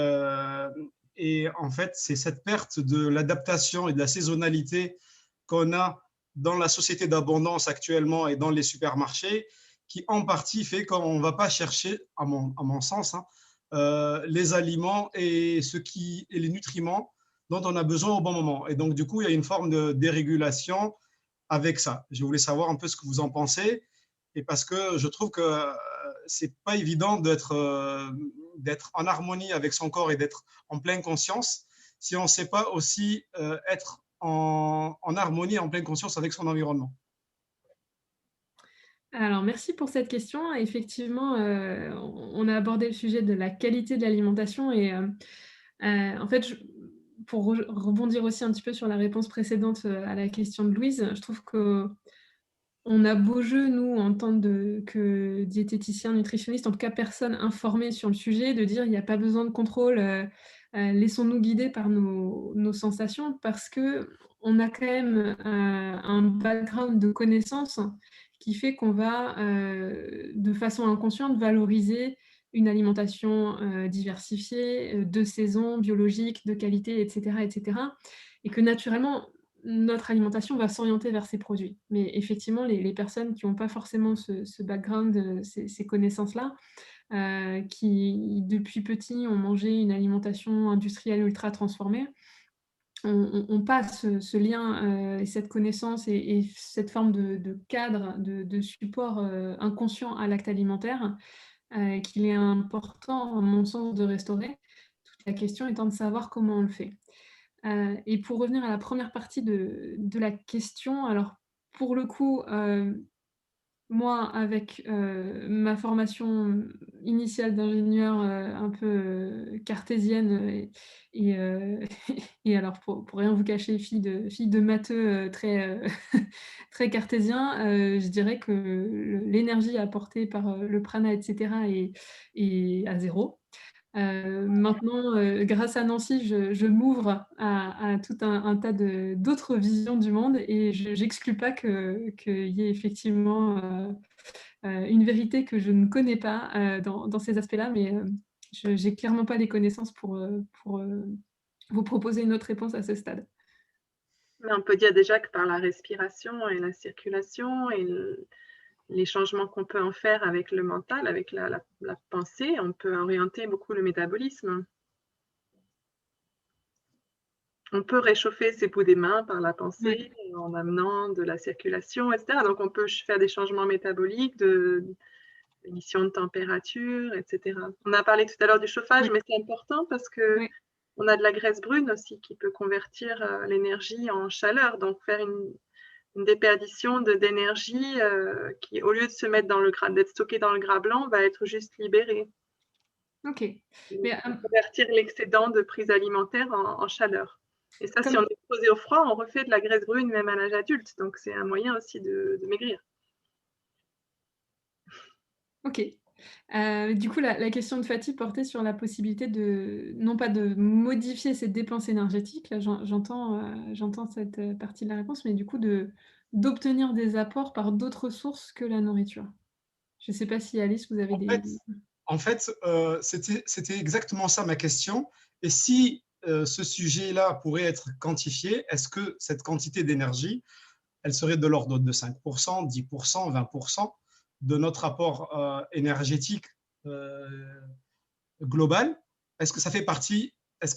en fait, c'est cette perte de l'adaptation et de la saisonnalité qu'on a dans la société d'abondance actuellement et dans les supermarchés, qui en partie fait qu'on ne va pas chercher, à mon sens, les aliments et les nutriments dont on a besoin au bon moment. Et donc, du coup, il y a une forme de dérégulation avec ça. Je voulais savoir un peu ce que vous en pensez, et parce que je trouve que c'est pas évident d'être en harmonie avec son corps et d'être en pleine conscience si on ne sait pas aussi être en harmonie, en pleine conscience avec son environnement. Alors, merci pour cette question. Effectivement, on a abordé le sujet de la qualité de l'alimentation et en fait, pour rebondir aussi un petit peu sur la réponse précédente à la question de Louise, je trouve qu'on a beau jeu, nous, en tant que diététiciens, nutritionnistes, en tout cas personnes informées sur le sujet, de dire il n'y a pas besoin de contrôle, laissons-nous guider par nos sensations, parce qu'on a quand même un background de connaissances qui fait qu'on va, de façon inconsciente, valoriser une alimentation diversifiée, de saison, biologique, de qualité, etc., etc. Et que naturellement, notre alimentation va s'orienter vers ces produits. Mais effectivement, les personnes qui n'ont pas forcément ce background, ces connaissances-là, qui depuis petit ont mangé une alimentation industrielle ultra transformée, on passe ce lien et cette connaissance et cette forme de cadre, de support inconscient à l'acte alimentaire qu'il est important, à mon sens, de restaurer. Toute la question étant de savoir comment on le fait. Et pour revenir à la première partie de la question, alors pour le coup, moi, avec ma formation initiale d'ingénieur un peu cartésienne et, et alors pour rien vous cacher, fille de matheux très, très cartésien, je dirais que l'énergie apportée par le prana, etc., est à zéro. Maintenant, grâce à Nancy, je m'ouvre à tout un tas d'autres visions du monde et j'exclus pas qu'il y ait effectivement une vérité que je ne connais pas dans ces aspects-là, mais je n'ai clairement pas les connaissances pour vous proposer une autre réponse à ce stade. Mais on peut dire déjà que par la respiration et la circulation et les changements qu'on peut en faire avec le mental, avec la pensée, on peut orienter beaucoup le métabolisme. On peut réchauffer ses bouts des mains par la pensée, en amenant de la circulation, etc. Donc, on peut faire des changements métaboliques, d'émission de température, etc. On a parlé tout à l'heure du chauffage, mais c'est important parce qu'on a de la graisse brune aussi qui peut convertir l'énergie en chaleur. Donc, faire une déperdition d'énergie qui, au lieu de se mettre d'être stockée dans le gras blanc, va être juste libérée. Ok. Mais, convertir l'excédent de prise alimentaire en chaleur. Et ça, si on est exposé au froid, on refait de la graisse brune même à l'âge adulte. Donc, c'est un moyen aussi de maigrir. Ok. Du coup, la question de Fatih portait sur la possibilité non pas de modifier ces dépenses énergétiques, là j'entends cette partie de la réponse, mais du coup d'obtenir des apports par d'autres sources que la nourriture. Je ne sais pas si Alice, vous avez En fait, c'était exactement ça ma question. Et si ce sujet-là pourrait être quantifié, est-ce que cette quantité d'énergie, elle serait de l'ordre de 5%, 10%, 20% de notre apport énergétique global? Est-ce que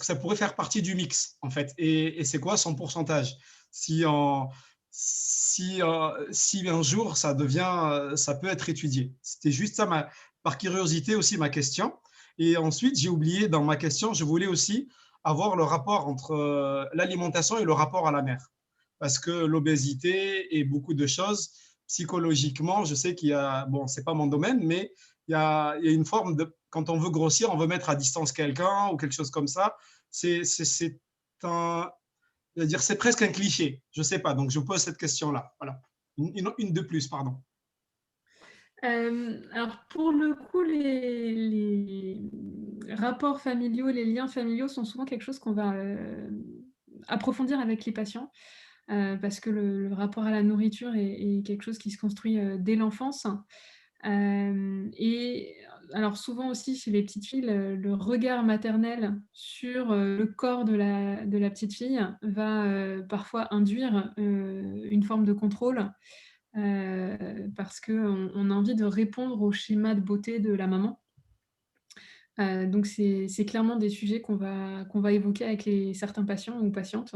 ça pourrait faire partie du mix, en fait? Et c'est quoi son pourcentage? Si si un jour ça peut être étudié. C'était juste ça, par curiosité aussi, ma question. Et ensuite, j'ai oublié dans ma question, je voulais aussi avoir le rapport entre l'alimentation et le rapport à la mer. Parce que l'obésité et beaucoup de choses, psychologiquement, je sais qu'il y a, bon, c'est pas mon domaine, mais il y a une forme de, quand on veut grossir, on veut mettre à distance quelqu'un ou quelque chose comme ça. C'est un, dire, c'est presque un cliché. Je sais pas, donc je vous pose cette question-là. Voilà, une de plus, pardon. Alors pour le coup, les rapports familiaux, les liens familiaux sont souvent quelque chose qu'on va approfondir avec les patients, parce que le rapport à la nourriture est quelque chose qui se construit dès l'enfance. Et alors souvent aussi chez les petites filles, le regard maternel sur le corps de la petite fille va parfois induire une forme de contrôle. Parce qu'on a envie de répondre au schéma de beauté de la maman. Donc c'est clairement des sujets qu'on va évoquer avec certains patients ou patientes.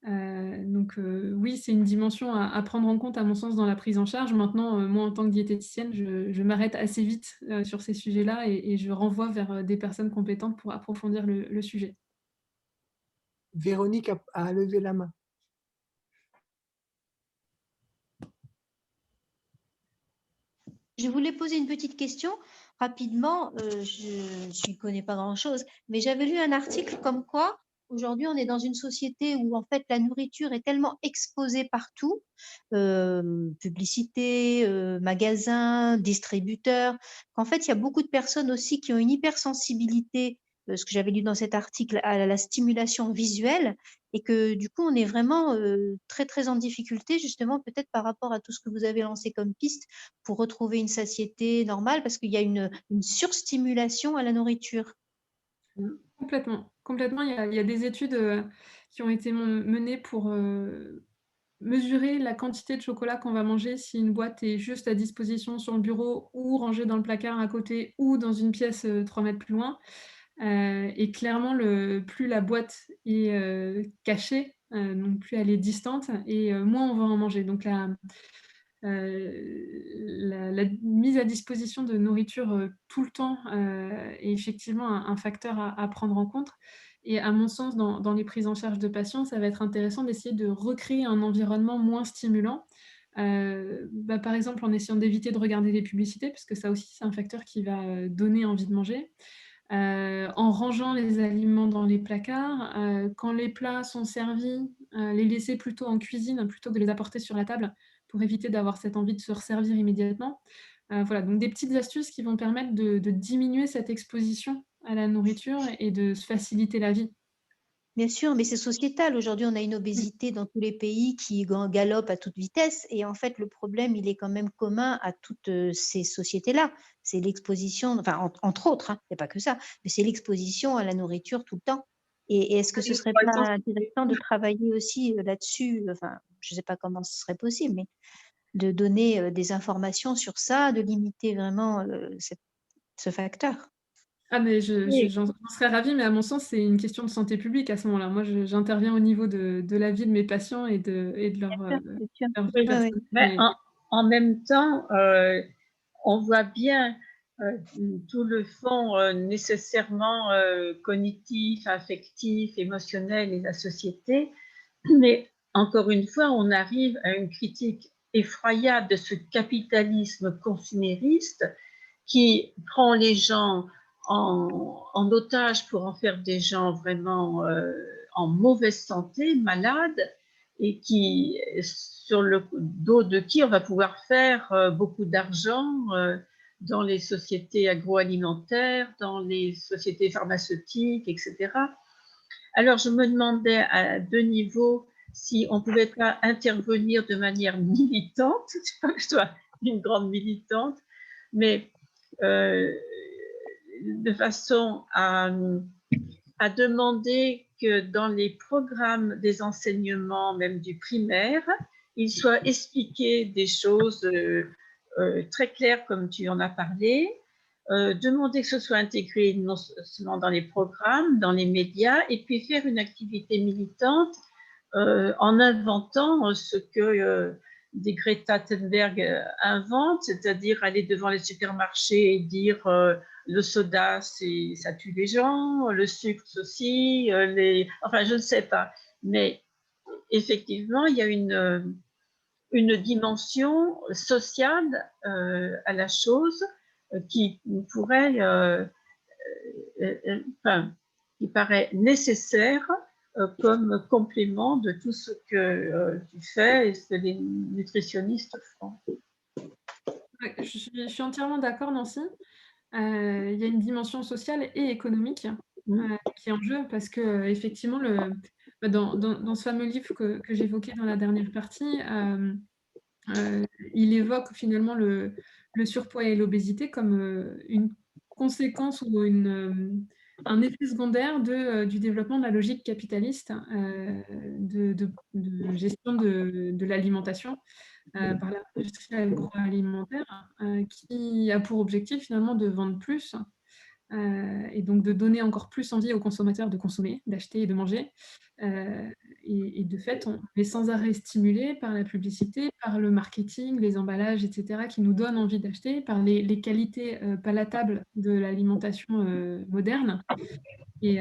Donc oui, c'est une dimension à prendre en compte à mon sens dans la prise en charge. Maintenant, moi en tant que diététicienne, je m'arrête assez vite sur ces sujets-là et je renvoie vers des personnes compétentes pour approfondir le sujet. Véronique a levé la main. Je voulais poser une petite question rapidement. Je ne connais pas grand-chose, mais j'avais lu un article comme quoi aujourd'hui on est dans une société où en fait la nourriture est tellement exposée partout, publicité, magasins, distributeurs, qu'en fait il y a beaucoup de personnes aussi qui ont une hypersensibilité, ce que j'avais lu dans cet article, à la stimulation visuelle, et que du coup on est vraiment très très en difficulté justement peut-être par rapport à tout ce que vous avez lancé comme piste pour retrouver une satiété normale, parce qu'il y a une surstimulation à la nourriture. Complètement, complètement. Il y a des études qui ont été menées pour mesurer la quantité de chocolat qu'on va manger si une boîte est juste à disposition sur le bureau ou rangée dans le placard à côté ou dans une pièce 3 mètres plus loin. Et clairement, plus la boîte est cachée, donc plus elle est distante et moins on va en manger. Donc la mise à disposition de nourriture tout le temps est effectivement un facteur à prendre en compte. Et à mon sens, dans les prises en charge de patients, ça va être intéressant d'essayer de recréer un environnement moins stimulant. Par exemple, en essayant d'éviter de regarder les publicités, parce que ça aussi, c'est un facteur qui va donner envie de manger. En rangeant les aliments dans les placards, quand les plats sont servis, les laisser plutôt en cuisine plutôt que de les apporter sur la table pour éviter d'avoir cette envie de se resservir immédiatement. Voilà, donc des petites astuces qui vont permettre de diminuer cette exposition à la nourriture et de se faciliter la vie. Bien sûr, mais c'est sociétal. Aujourd'hui, on a une obésité dans tous les pays qui galope à toute vitesse. Et en fait, le problème, il est quand même commun à toutes ces sociétés-là. C'est l'exposition, enfin, entre autres, hein, il n'y a pas que ça, mais c'est l'exposition à la nourriture tout le temps. Et est-ce que ce serait pas intéressant de travailler aussi là-dessus? Enfin, je ne sais pas comment ce serait possible, mais de donner des informations sur ça, de limiter vraiment ce facteur. Ah mais j'en serais ravie, mais à mon sens, c'est une question de santé publique à ce moment-là. Moi, j'interviens au niveau de la vie de mes patients et de leur vie personnelle. Mais en même temps, on voit bien tout le fond nécessairement cognitif, affectif, émotionnel et la société. Mais encore une fois, on arrive à une critique effroyable de ce capitalisme consumériste qui prend les gens en otage pour en faire des gens vraiment en mauvaise santé, malades, et qui, sur le dos de qui on va pouvoir faire beaucoup d'argent dans les sociétés agroalimentaires, dans les sociétés pharmaceutiques, etc. Alors, je me demandais à deux niveaux si on ne pouvait pas intervenir de manière militante. Je ne sais pas que je sois une grande militante, mais de façon à demander que dans les programmes des enseignements, même du primaire, il soit expliqué des choses très claires comme tu en as parlé, demander que ce soit intégré non seulement dans les programmes, dans les médias, et puis faire une activité militante en inventant ce que des Greta Thunberg inventent, c'est-à-dire aller devant les supermarchés et dire le soda, ça tue les gens, le sucre aussi, enfin, je ne sais pas. Mais effectivement, il y a une dimension sociale à la chose qui pourrait, enfin, qui paraît nécessaire comme complément de tout ce que tu fais et ce que les nutritionnistes font. Ouais, je suis entièrement d'accord, Nancy. Il y a une dimension sociale et économique qui est en jeu parce que effectivement, dans ce fameux livre que j'évoquais dans la dernière partie, il évoque finalement le surpoids et l'obésité comme une conséquence ou un effet secondaire du développement de la logique capitaliste de gestion de l'alimentation par l'industrie agroalimentaire qui a pour objectif finalement de vendre plus et donc de donner encore plus envie aux consommateurs de consommer, d'acheter et de manger. Et de fait, on est sans arrêt stimulé par la publicité, par le marketing, les emballages, etc., qui nous donnent envie d'acheter, par les qualités palatables de l'alimentation moderne. Et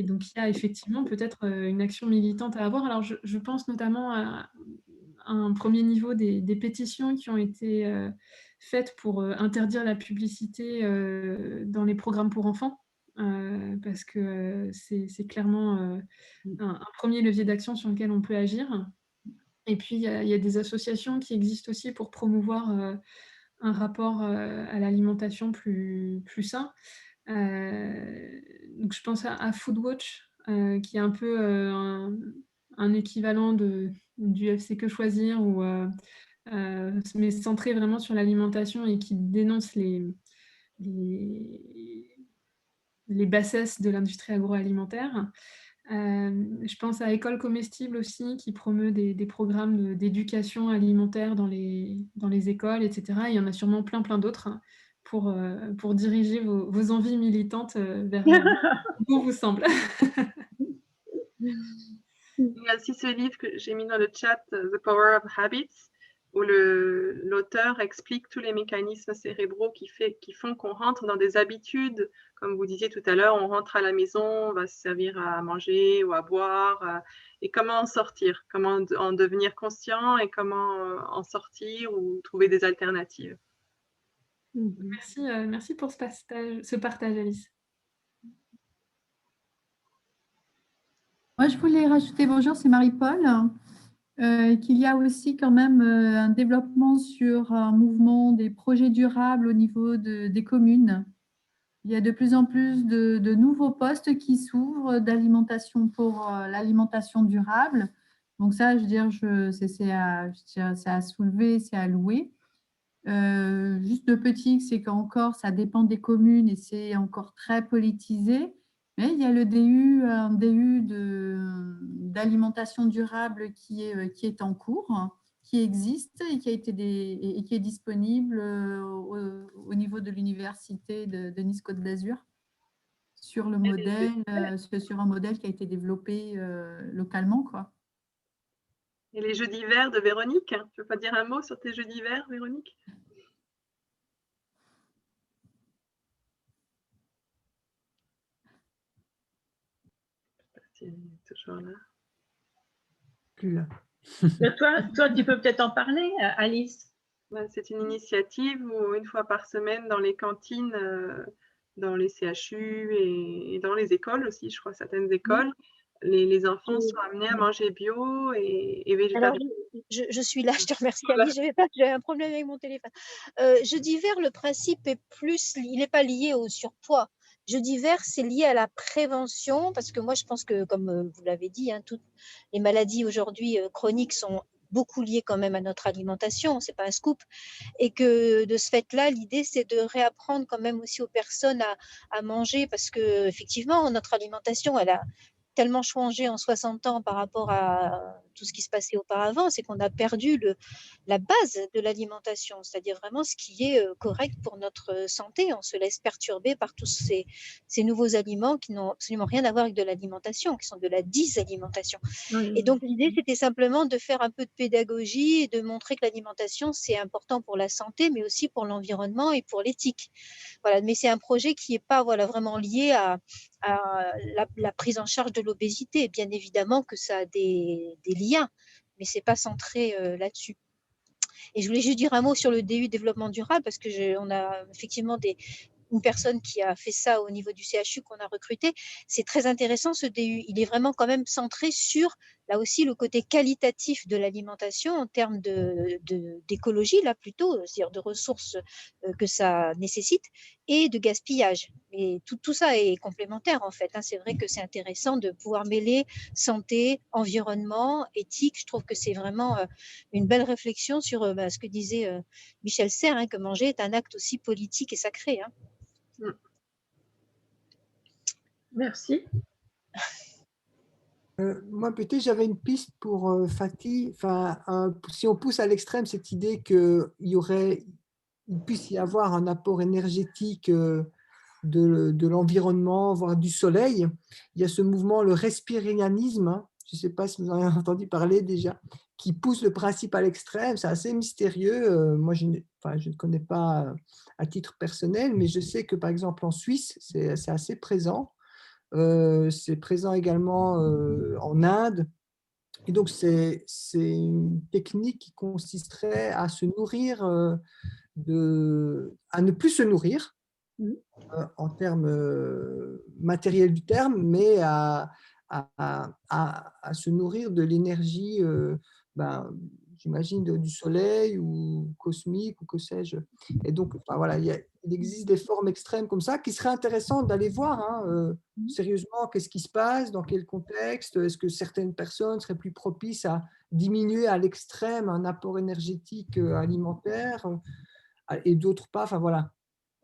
donc, il y a effectivement peut-être une action militante à avoir. Alors, je pense notamment à un premier niveau des pétitions qui ont été faites pour interdire la publicité dans les programmes pour enfants, parce que c'est clairement un premier levier d'action sur lequel on peut agir. Et puis, il y a des associations qui existent aussi pour promouvoir un rapport à l'alimentation plus sain. Donc, je pense à Foodwatch, qui est un peu un équivalent du FC Que Choisir, mais centré vraiment sur l'alimentation et qui dénonce les bassesses de l'industrie agroalimentaire. Je pense à École Comestible aussi, qui promeut des programmes d'éducation alimentaire dans les écoles, etc. Il y en a sûrement plein d'autres pour diriger vos envies militantes vers où bon vous semble. Il y a aussi ce livre que j'ai mis dans le chat, The Power of Habits, où l'auteur explique tous les mécanismes cérébraux qui font qu'on rentre dans des habitudes. Comme vous disiez tout à l'heure, on rentre à la maison, on va se servir à manger ou à boire. Et comment en sortir, comment en devenir conscient et comment en sortir ou trouver des alternatives. Merci pour ce partage, Alice. Moi, je voulais rajouter, bonjour, c'est Marie-Paul, qu'il y a aussi quand même un développement sur un mouvement des projets durables au niveau des communes. Il y a de plus en plus de nouveaux postes qui s'ouvrent d'alimentation pour l'alimentation durable. Donc ça, je veux dire, c'est à soulever, c'est à louer. Juste le petit, c'est qu'encore, ça dépend des communes et c'est encore très politisé. Mais il y a le un DU d'alimentation durable qui est en cours, qui existe et qui est disponible au niveau de l'université de Nice-Côte d'Azur sur un modèle qui a été développé localement, quoi. Et les jeux d'hiver de Véronique, tu veux pas dire un mot sur tes jeux d'hiver, Véronique? Je sais pas si elle est toujours là. Plus là. Toi, tu peux peut-être en parler, Alice. C'est une initiative où une fois par semaine dans les cantines, dans les CHU et dans les écoles aussi, je crois, certaines écoles, les enfants sont amenés à manger bio et végétarien. Alors, je suis là, je te remercie, Alice. J'avais un problème avec mon téléphone. Jeudi vert, le principe est il n'est pas lié au surpoids. Jeudi vert, c'est lié à la prévention, parce que moi, je pense que, comme vous l'avez dit, toutes les maladies aujourd'hui chroniques sont beaucoup liées quand même à notre alimentation, c'est pas un scoop, et que de ce fait-là, l'idée, c'est de réapprendre quand même aussi aux personnes à manger, parce que effectivement, notre alimentation, elle a tellement changé en 60 ans par rapport à tout ce qui se passait auparavant, c'est qu'on a perdu la base de l'alimentation, c'est-à-dire vraiment ce qui est correct pour notre santé. On se laisse perturber par tous ces nouveaux aliments qui n'ont absolument rien à voir avec de l'alimentation, qui sont de la dysalimentation. Et donc, l'idée, c'était simplement de faire un peu de pédagogie et de montrer que l'alimentation, c'est important pour la santé, mais aussi pour l'environnement et pour l'éthique. Voilà, mais c'est un projet qui n'est pas vraiment lié à la prise en charge de l'obésité. Bien évidemment que ça a des liens, mais ce n'est pas centré là-dessus. Et je voulais juste dire un mot sur le DU développement durable, parce qu'on a effectivement une personne qui a fait ça au niveau du CHU qu'on a recruté. C'est très intéressant ce DU. Il est vraiment quand même centré sur, là aussi, le côté qualitatif de l'alimentation en termes d'écologie, là plutôt, c'est-à-dire de ressources que ça nécessite, et de gaspillage. Et tout ça est complémentaire en fait. C'est vrai que c'est intéressant de pouvoir mêler santé, environnement, éthique. Je trouve que c'est vraiment une belle réflexion sur ce que disait Michel Serres, que manger est un acte aussi politique et sacré. Merci. Moi, peut-être, j'avais une piste pour Fatih. Si on pousse à l'extrême cette idée qu'il puisse y avoir un apport énergétique de l'environnement, voire du soleil, il y a ce mouvement, le respirianisme, je ne sais pas si vous en avez entendu parler déjà, qui pousse le principe à l'extrême. C'est assez mystérieux. Moi, je ne connais pas à titre personnel, mais je sais que, par exemple, en Suisse, c'est assez présent. C'est présent également en Inde. Et donc, c'est une technique qui consisterait à se nourrir, à ne plus se nourrir en termes matériels du terme, mais à se nourrir de l'énergie, j'imagine, du soleil ou cosmique ou que sais-je. Et donc, voilà, il existe des formes extrêmes comme ça qui seraient intéressantes d'aller voir sérieusement qu'est-ce qui se passe, dans quel contexte, est-ce que certaines personnes seraient plus propices à diminuer à l'extrême un apport énergétique alimentaire et d'autres pas. Enfin voilà,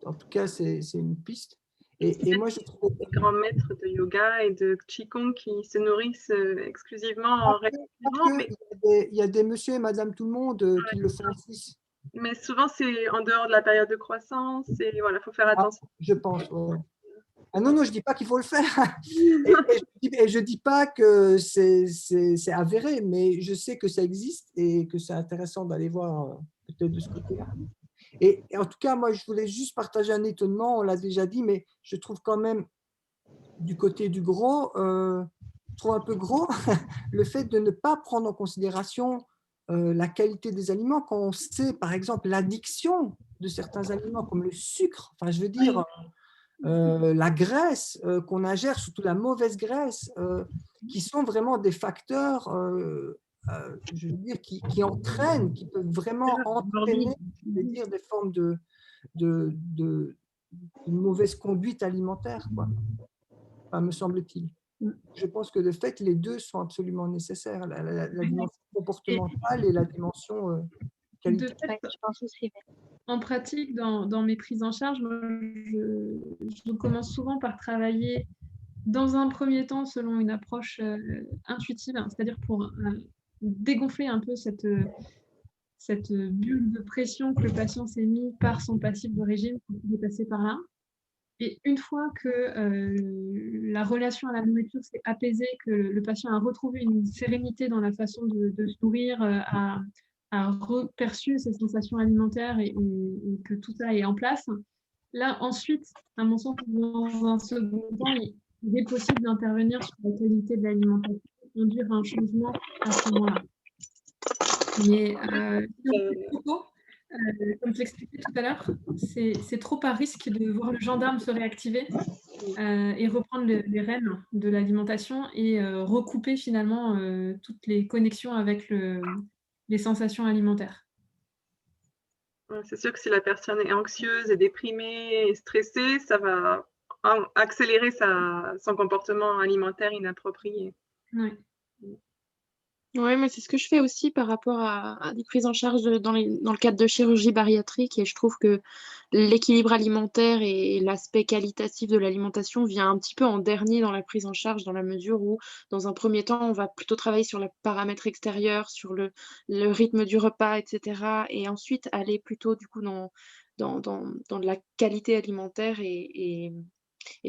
en tout cas, c'est une piste. Et moi, je trouve des grands maîtres de yoga et de qigong qui se nourrissent exclusivement en respirant. Il y a des monsieur et madame tout le monde qui le font en Suisse. Mais souvent, c'est en dehors de la période de croissance et voilà, il faut faire attention. Je pense, ouais. Ah non, je ne dis pas qu'il faut le faire. et je ne dis pas que c'est avéré, mais je sais que ça existe et que c'est intéressant d'aller voir peut-être de ce côté-là. Et en tout cas, moi, je voulais juste partager un étonnement, on l'a déjà dit, mais je trouve quand même du côté du gros, je trouve un peu gros le fait de ne pas prendre en considération la qualité des aliments quand on sait, par exemple, l'addiction de certains aliments comme le sucre. Enfin, je veux dire, la graisse qu'on ingère, surtout la mauvaise graisse, qui sont vraiment des facteurs je veux dire, qui entraînent, qui peuvent vraiment entraîner, je veux dire, des formes de mauvaise conduite alimentaire, quoi. Enfin, me semble-t-il. Je pense que de fait, les deux sont absolument nécessaires, la dimension comportementale et la dimension qualitative. Je pense aussi. En pratique, dans mes prises en charge, moi, je commence souvent par travailler dans un premier temps selon une approche intuitive, c'est-à-dire pour dégonfler un peu cette bulle de pression que le patient s'est mis par son passif de régime quand il est passé par là. Et une fois que la relation à la nourriture s'est apaisée, que le patient a retrouvé une sérénité dans la façon de se nourrir, a reperçu ses sensations alimentaires et que tout ça est en place, là ensuite, à mon sens, dans un second temps, il est possible d'intervenir sur la qualité de l'alimentation, conduire un changement à ce moment-là. Mais comme je l'expliquais tout à l'heure, c'est trop à risque de voir le gendarme se réactiver et reprendre les rênes de l'alimentation et recouper finalement toutes les connexions avec les sensations alimentaires. C'est sûr que si la personne est anxieuse et déprimée et stressée, ça va accélérer son comportement alimentaire inapproprié. Oui. Oui, mais c'est ce que je fais aussi par rapport à des prises en charge dans le cadre de chirurgie bariatrique. Et je trouve que l'équilibre alimentaire et l'aspect qualitatif de l'alimentation vient un petit peu en dernier dans la prise en charge, dans la mesure où, dans un premier temps, on va plutôt travailler sur les paramètres extérieurs, sur le rythme du repas, etc. Et ensuite, aller plutôt, du coup, dans de la qualité alimentaire et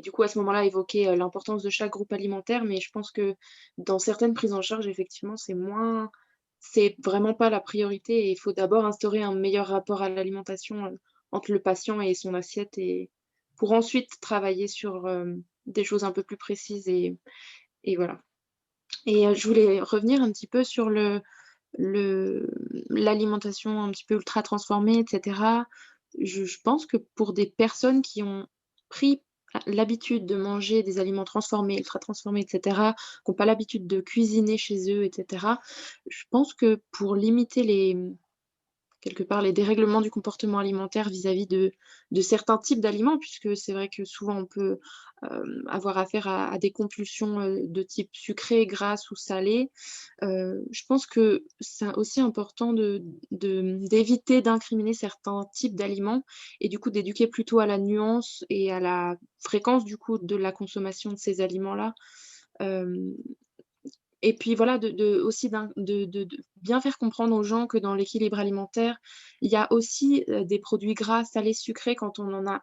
du coup, à ce moment-là, évoquer l'importance de chaque groupe alimentaire. Mais je pense que dans certaines prises en charge, effectivement, c'est vraiment pas la priorité. Et il faut d'abord instaurer un meilleur rapport à l'alimentation entre le patient et son assiette, et pour ensuite travailler sur des choses un peu plus précises. Et voilà. Et je voulais revenir un petit peu sur l'alimentation un petit peu ultra transformée, etc. Je pense que pour des personnes qui ont pris l'habitude de manger des aliments transformés, ultra transformés, etc., qui n'ont pas l'habitude de cuisiner chez eux, etc., je pense que pour limiter quelque part les dérèglements du comportement alimentaire vis-à-vis de certains types d'aliments, puisque c'est vrai que souvent on peut avoir affaire à des compulsions de type sucré, grasse ou salé. Je pense que c'est aussi important d'éviter d'incriminer certains types d'aliments et du coup d'éduquer plutôt à la nuance et à la fréquence du coup de la consommation de ces aliments-là. Et puis voilà, aussi de bien faire comprendre aux gens que dans l'équilibre alimentaire, il y a aussi des produits gras, salés, sucrés quand on en a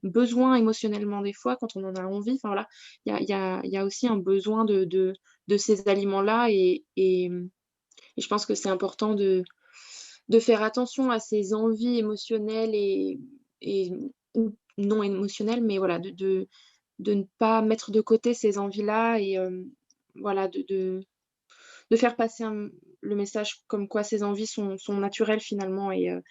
besoin émotionnellement des fois, quand on en a envie. Enfin voilà, il y a aussi un besoin de ces aliments-là et je pense que c'est important de faire attention à ces envies émotionnelles ou non émotionnelles, mais voilà, de ne pas mettre de côté ces envies-là et voilà, de faire passer le message comme quoi ces envies sont naturelles finalement et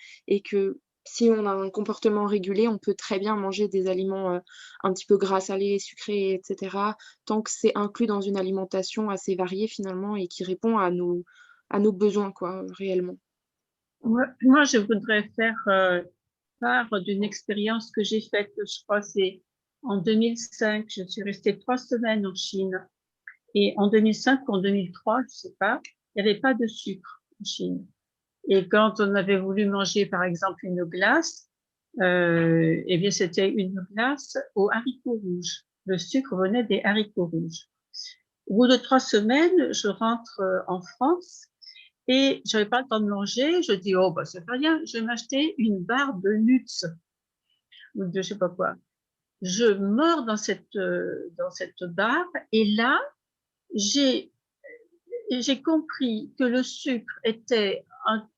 que si on a un comportement régulé, on peut très bien manger des aliments un petit peu gras, salés, sucrés, etc., tant que c'est inclus dans une alimentation assez variée finalement et qui répond à nos besoins, quoi, réellement. Moi, je voudrais faire part d'une expérience que j'ai faite, je crois, c'est en 2005. Je suis restée 3 semaines en Chine. Et en 2005 ou en 2003, je ne sais pas, il n'y avait pas de sucre en Chine. Et quand on avait voulu manger, par exemple, une glace, eh bien, c'était une glace aux haricots rouges. Le sucre venait des haricots rouges. Au bout de 3 semaines, je rentre en France et j'avais pas le temps de manger. Je dis, oh, bah, c'est pas rien, je vais m'acheter une barre de Lutz ou de je sais pas quoi. Je mords dans cette barre et là, j'ai compris que le sucre était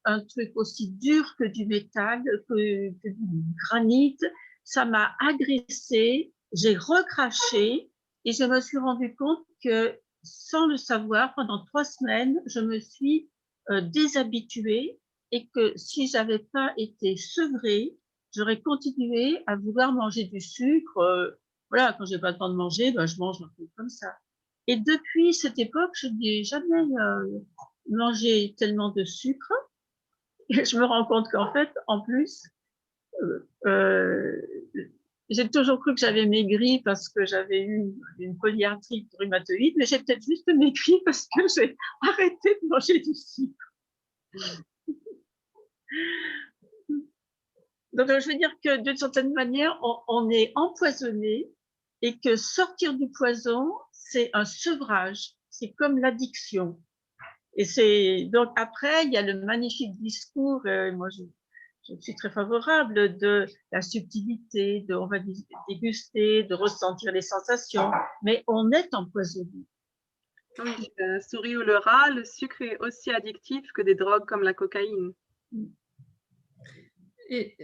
un truc aussi dur que du métal, que du granit. Ça m'a agressée, j'ai recraché et je me suis rendu compte que sans le savoir, pendant 3 semaines, je me suis déshabituée et que si j'avais pas été sevrée, j'aurais continué à vouloir manger du sucre. Voilà, quand j'ai pas le temps de manger, ben, je mange un peu comme ça. Et depuis cette époque, je n'ai jamais mangé tellement de sucre. Et je me rends compte qu'en fait, en plus, euh, j'ai toujours cru que j'avais maigri parce que j'avais eu une polyarthrite rhumatoïde, mais j'ai peut-être juste maigri parce que j'ai arrêté de manger du sucre. Donc, je veux dire que d'une certaine manière, on est empoisonné et que sortir du poison, c'est un sevrage. C'est comme l'addiction. Et c'est donc après, il y a le magnifique discours, moi je suis très favorable, de la subtilité, on va déguster, de ressentir les sensations, mais on est empoisonné. Oui, la souris ou le rat, le sucre est aussi addictif que des drogues comme la cocaïne. Et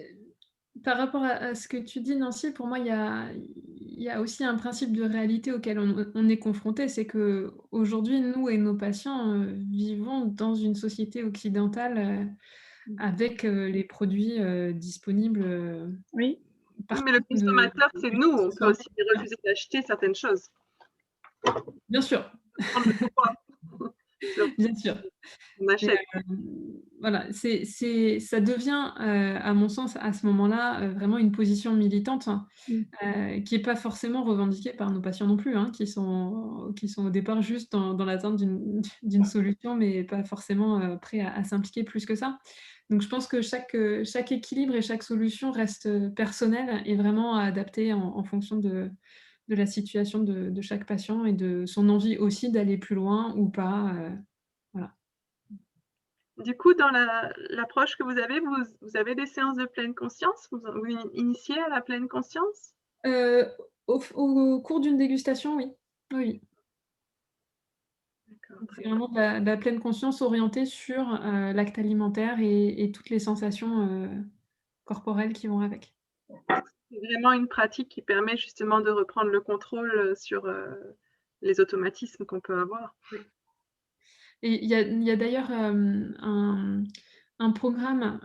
par rapport à ce que tu dis, Nancy, pour moi, il y a aussi un principe de réalité auquel on est confronté, c'est qu'aujourd'hui, nous et nos patients vivons dans une société occidentale avec les produits disponibles. Oui. Mais le consommateur, c'est nous. On peut aussi refuser d'acheter certaines choses. Bien sûr. Bien sûr. On achète. voilà, ça devient, à mon sens, à ce moment-là, vraiment une position militante, hein, qui n'est pas forcément revendiquée par nos patients non plus, hein, qui sont au départ juste dans l'attente d'une solution, mais pas forcément, prêts à s'impliquer plus que ça. Donc je pense que chaque équilibre et chaque solution reste, personnelle et vraiment adaptée en fonction de la situation de chaque patient et de son envie aussi d'aller plus loin ou pas, voilà. Du coup, dans l'approche que vous avez des séances de pleine conscience? Vous initiez à la pleine conscience? Heu, au cours d'une dégustation, oui. Oui, oui. D'accord, C'est très bien. vraiment de la pleine conscience orientée sur, l'acte alimentaire et toutes les sensations, corporelles qui vont avec. C'est vraiment une pratique qui permet justement de reprendre le contrôle, sur, les automatismes qu'on peut avoir. Et il y a d'ailleurs, un programme,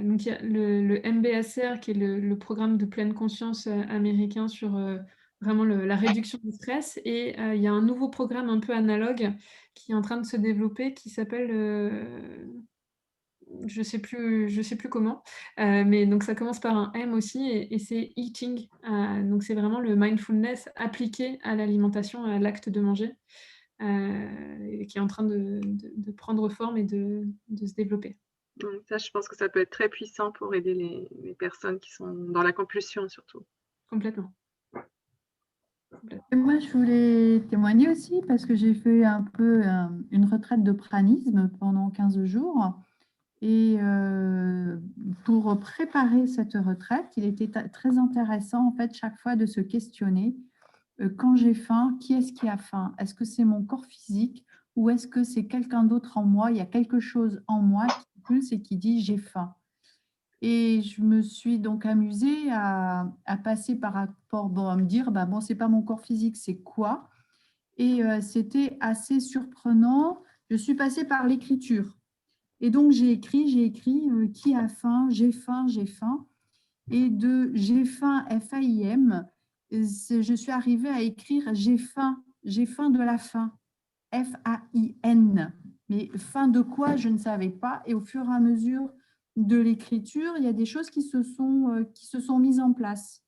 donc il y a le MBSR qui est le programme de pleine conscience, américain sur, vraiment la réduction du stress et il y a un nouveau programme un peu analogue qui est en train de se développer qui s'appelle, je sais plus comment, mais donc ça commence par un M aussi et c'est eating, donc c'est vraiment le mindfulness appliqué à l'alimentation, à l'acte de manger, et qui est en train de prendre forme et de se développer. Donc ça, je pense que ça peut être très puissant pour aider les personnes qui sont dans la compulsion surtout. Complètement. Et moi, je voulais témoigner aussi parce que j'ai fait un peu une retraite de pranisme pendant 15 jours. Et pour préparer cette retraite, il était très intéressant en fait chaque fois de se questionner quand j'ai faim, qui est-ce qui a faim? Est-ce que c'est mon corps physique ou est-ce que c'est quelqu'un d'autre en moi? Il y a quelque chose en moi qui pulse et qui dit j'ai faim. Et je me suis donc amusée à passer par rapport, bon, à me dire, bah, bon, c'est pas mon corps physique, c'est quoi? Et c'était assez surprenant. Je suis passée par l'écriture. Et donc, j'ai écrit qui a faim, j'ai faim, j'ai faim. Et de j'ai faim, F-A-I-M, je suis arrivée à écrire j'ai faim de la faim, F-A-I-N. Mais faim de quoi, je ne savais pas. Et au fur et à mesure de l'écriture, il y a des choses qui se sont mises en place.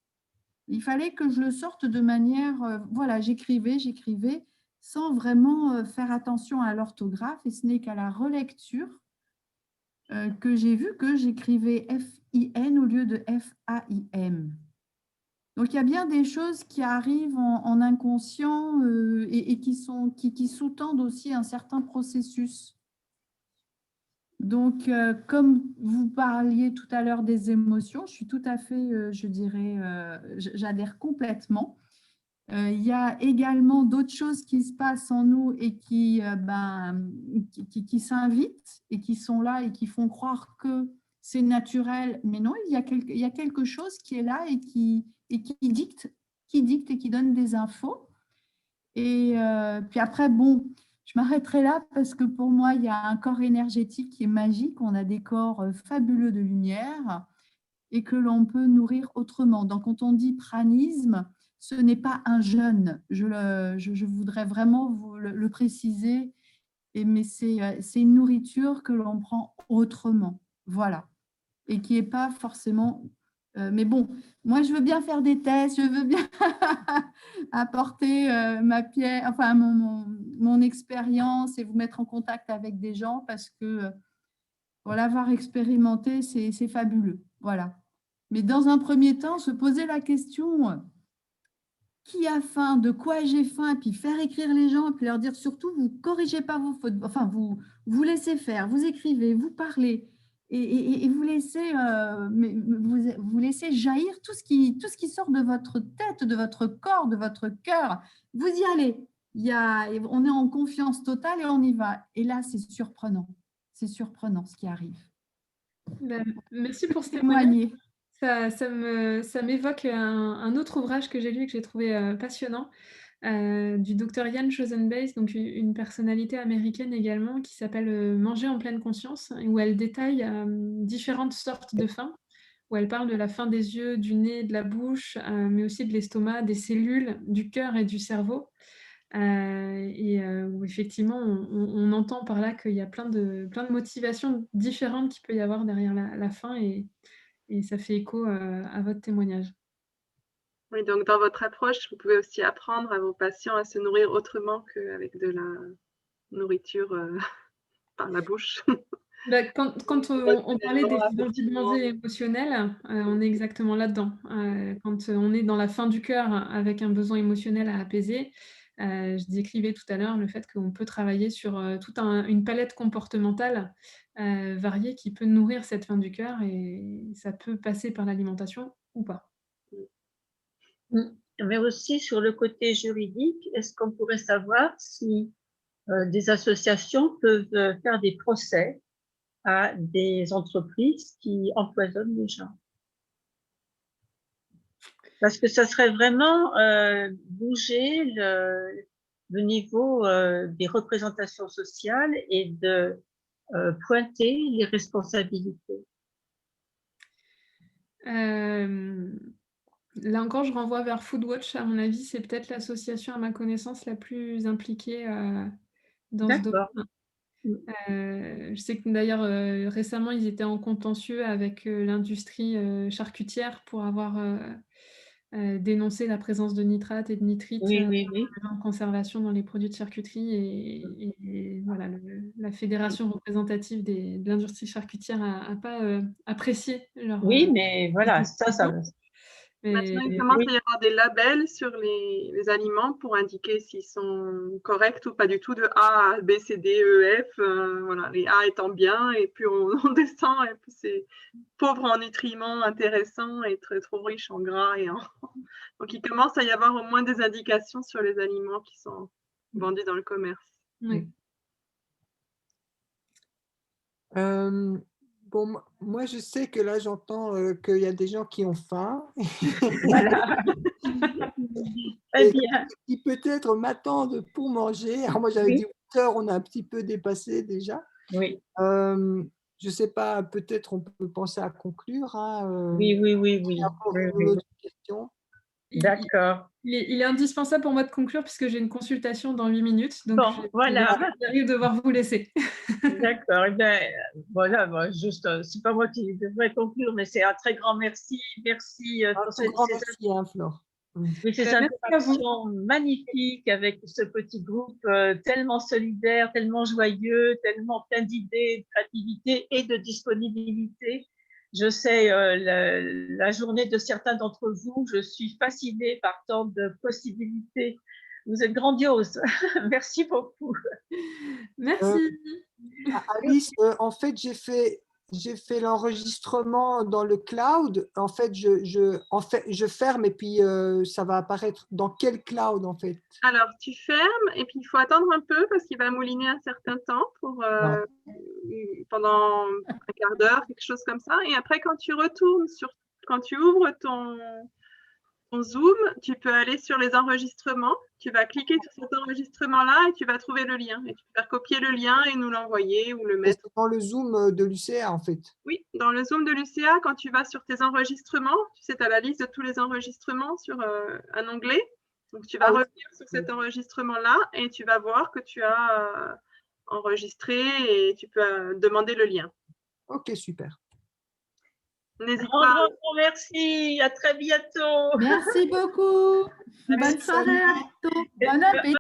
Il fallait que je le sorte de manière, voilà, j'écrivais, sans vraiment faire attention à l'orthographe. Et ce n'est qu'à la relecture que j'ai vu que j'écrivais F-I-N au lieu de F-A-I-M. Donc, il y a bien des choses qui arrivent en inconscient et qui sous-tendent aussi un certain processus. Donc, comme vous parliez tout à l'heure des émotions, je suis tout à fait, je dirais, j'adhère complètement. Il y a également d'autres choses qui se passent en nous et qui s'invitent et qui sont là et qui font croire que c'est naturel. Mais non, il y a quelque chose qui est là et qui dicte et qui donne des infos. Et puis après, bon, je m'arrêterai là parce que pour moi, il y a un corps énergétique qui est magique. On a des corps fabuleux de lumière et que l'on peut nourrir autrement. Donc, quand on dit pranisme, ce n'est pas un jeûne. Je voudrais vraiment vous le préciser, mais c'est une nourriture que l'on prend autrement. Voilà. Et qui n'est pas forcément... mais bon, moi, je veux bien faire des tests, je veux bien apporter ma pierre, enfin, mon expérience et vous mettre en contact avec des gens parce que pour l'avoir expérimenté, c'est fabuleux. Voilà. Mais dans un premier temps, se poser la question qui a faim, de quoi j'ai faim, puis faire écrire les gens, puis leur dire surtout, vous ne corrigez pas vos fautes, enfin, vous laissez faire, vous écrivez, vous parlez, et vous laissez jaillir tout ce qui sort de votre tête, de votre corps, de votre cœur. Vous y allez. On est en confiance totale et on y va. Et là, c'est surprenant. C'est surprenant ce qui arrive. Ben, merci pour ce témoignage. Témoigner. Ça m'évoque un autre ouvrage que j'ai lu et que j'ai trouvé passionnant, du docteur Ian Chozenbeis, donc une personnalité américaine également, qui s'appelle Manger en pleine conscience, où elle détaille différentes sortes de faim, où elle parle de la faim des yeux, du nez, de la bouche, mais aussi de l'estomac, des cellules, du cœur et du cerveau. où effectivement, on entend par là qu'il y a plein de motivations différentes qu'il peut y avoir derrière la faim et ça fait écho à votre témoignage. Oui, donc dans votre approche, vous pouvez aussi apprendre à vos patients à se nourrir autrement qu'avec de la nourriture par la bouche. Bah, quand on parlait des manger émotionnels, on est exactement là-dedans. Quand on est dans la faim du cœur avec un besoin émotionnel à apaiser, je décrivais tout à l'heure le fait qu'on peut travailler sur toute une palette comportementale variée qui peut nourrir cette faim du cœur et ça peut passer par l'alimentation ou pas. Mais aussi sur le côté juridique, est-ce qu'on pourrait savoir si des associations peuvent faire des procès à des entreprises qui empoisonnent les gens? Parce que ça serait vraiment bouger le niveau des représentations sociales et de pointer les responsabilités. Là encore, je renvoie vers Foodwatch. À mon avis, c'est peut-être l'association, à ma connaissance, la plus impliquée dans ce domaine. Je sais que d'ailleurs, récemment, ils étaient en contentieux avec l'industrie charcutière pour avoir dénoncé la présence de nitrates et de nitrites en conservation dans les produits de charcuterie. Et voilà, la fédération représentative de l'industrie charcutière n'a pas apprécié leur... Oui, mais voilà, ça Maintenant, il commence à y avoir des labels sur les aliments pour indiquer s'ils sont corrects ou pas du tout, de A à B, C, D, E, F. Voilà, les A étant bien, et puis on descend, et puis c'est pauvre en nutriments intéressants et trop riche en gras. Donc, il commence à y avoir au moins des indications sur les aliments qui sont vendus dans le commerce. Oui. Bon, moi, je sais que là, j'entends qu'il y a des gens qui ont faim. Voilà. Très bien. Qui peut-être m'attendent pour manger. Alors moi, j'avais dit 8 heures, on a un petit peu dépassé déjà. Oui. Je ne sais pas, peut-être on peut penser à conclure. Oui. Une autre question. D'accord. Il est indispensable pour moi de conclure puisque j'ai une consultation dans 8 minutes. Donc, bon, voilà. J'arrive de devoir vous laisser. D'accord. Eh bien, voilà, juste, c'est pas moi qui devrais conclure, mais c'est un très grand merci. Merci pour ces Flore. Oui, ces interactions magnifiques avec ce petit groupe tellement solidaire, tellement joyeux, tellement plein d'idées, de créativité et de disponibilité. Je sais la journée de certains d'entre vous, je suis fascinée par tant de possibilités. Vous êtes grandiose. Merci beaucoup. Merci. Alice, en fait, j'ai fait l'enregistrement dans le cloud. En fait, je ferme et puis ça va apparaître dans quel cloud en fait? Alors, tu fermes et puis il faut attendre un peu parce qu'il va mouliner un certain temps pendant un quart d'heure, quelque chose comme ça. Et après, quand tu ouvres ton Zoom, tu peux aller sur les enregistrements. Tu vas cliquer sur cet enregistrement-là et tu vas trouver le lien. Et tu vas copier le lien et nous l'envoyer ou le mettre. Dans le Zoom de l'UCA, en fait. Oui, dans le Zoom de l'UCA, quand tu vas sur tes enregistrements, tu sais, tu as la liste de tous les enregistrements sur un onglet. Donc, tu vas revenir sur cet enregistrement-là et tu vas voir que tu as enregistré et tu peux demander le lien. Ok, super. N'hésite pas. Merci, à très bientôt. Merci beaucoup. Bonne soirée à tous. Bon appétit.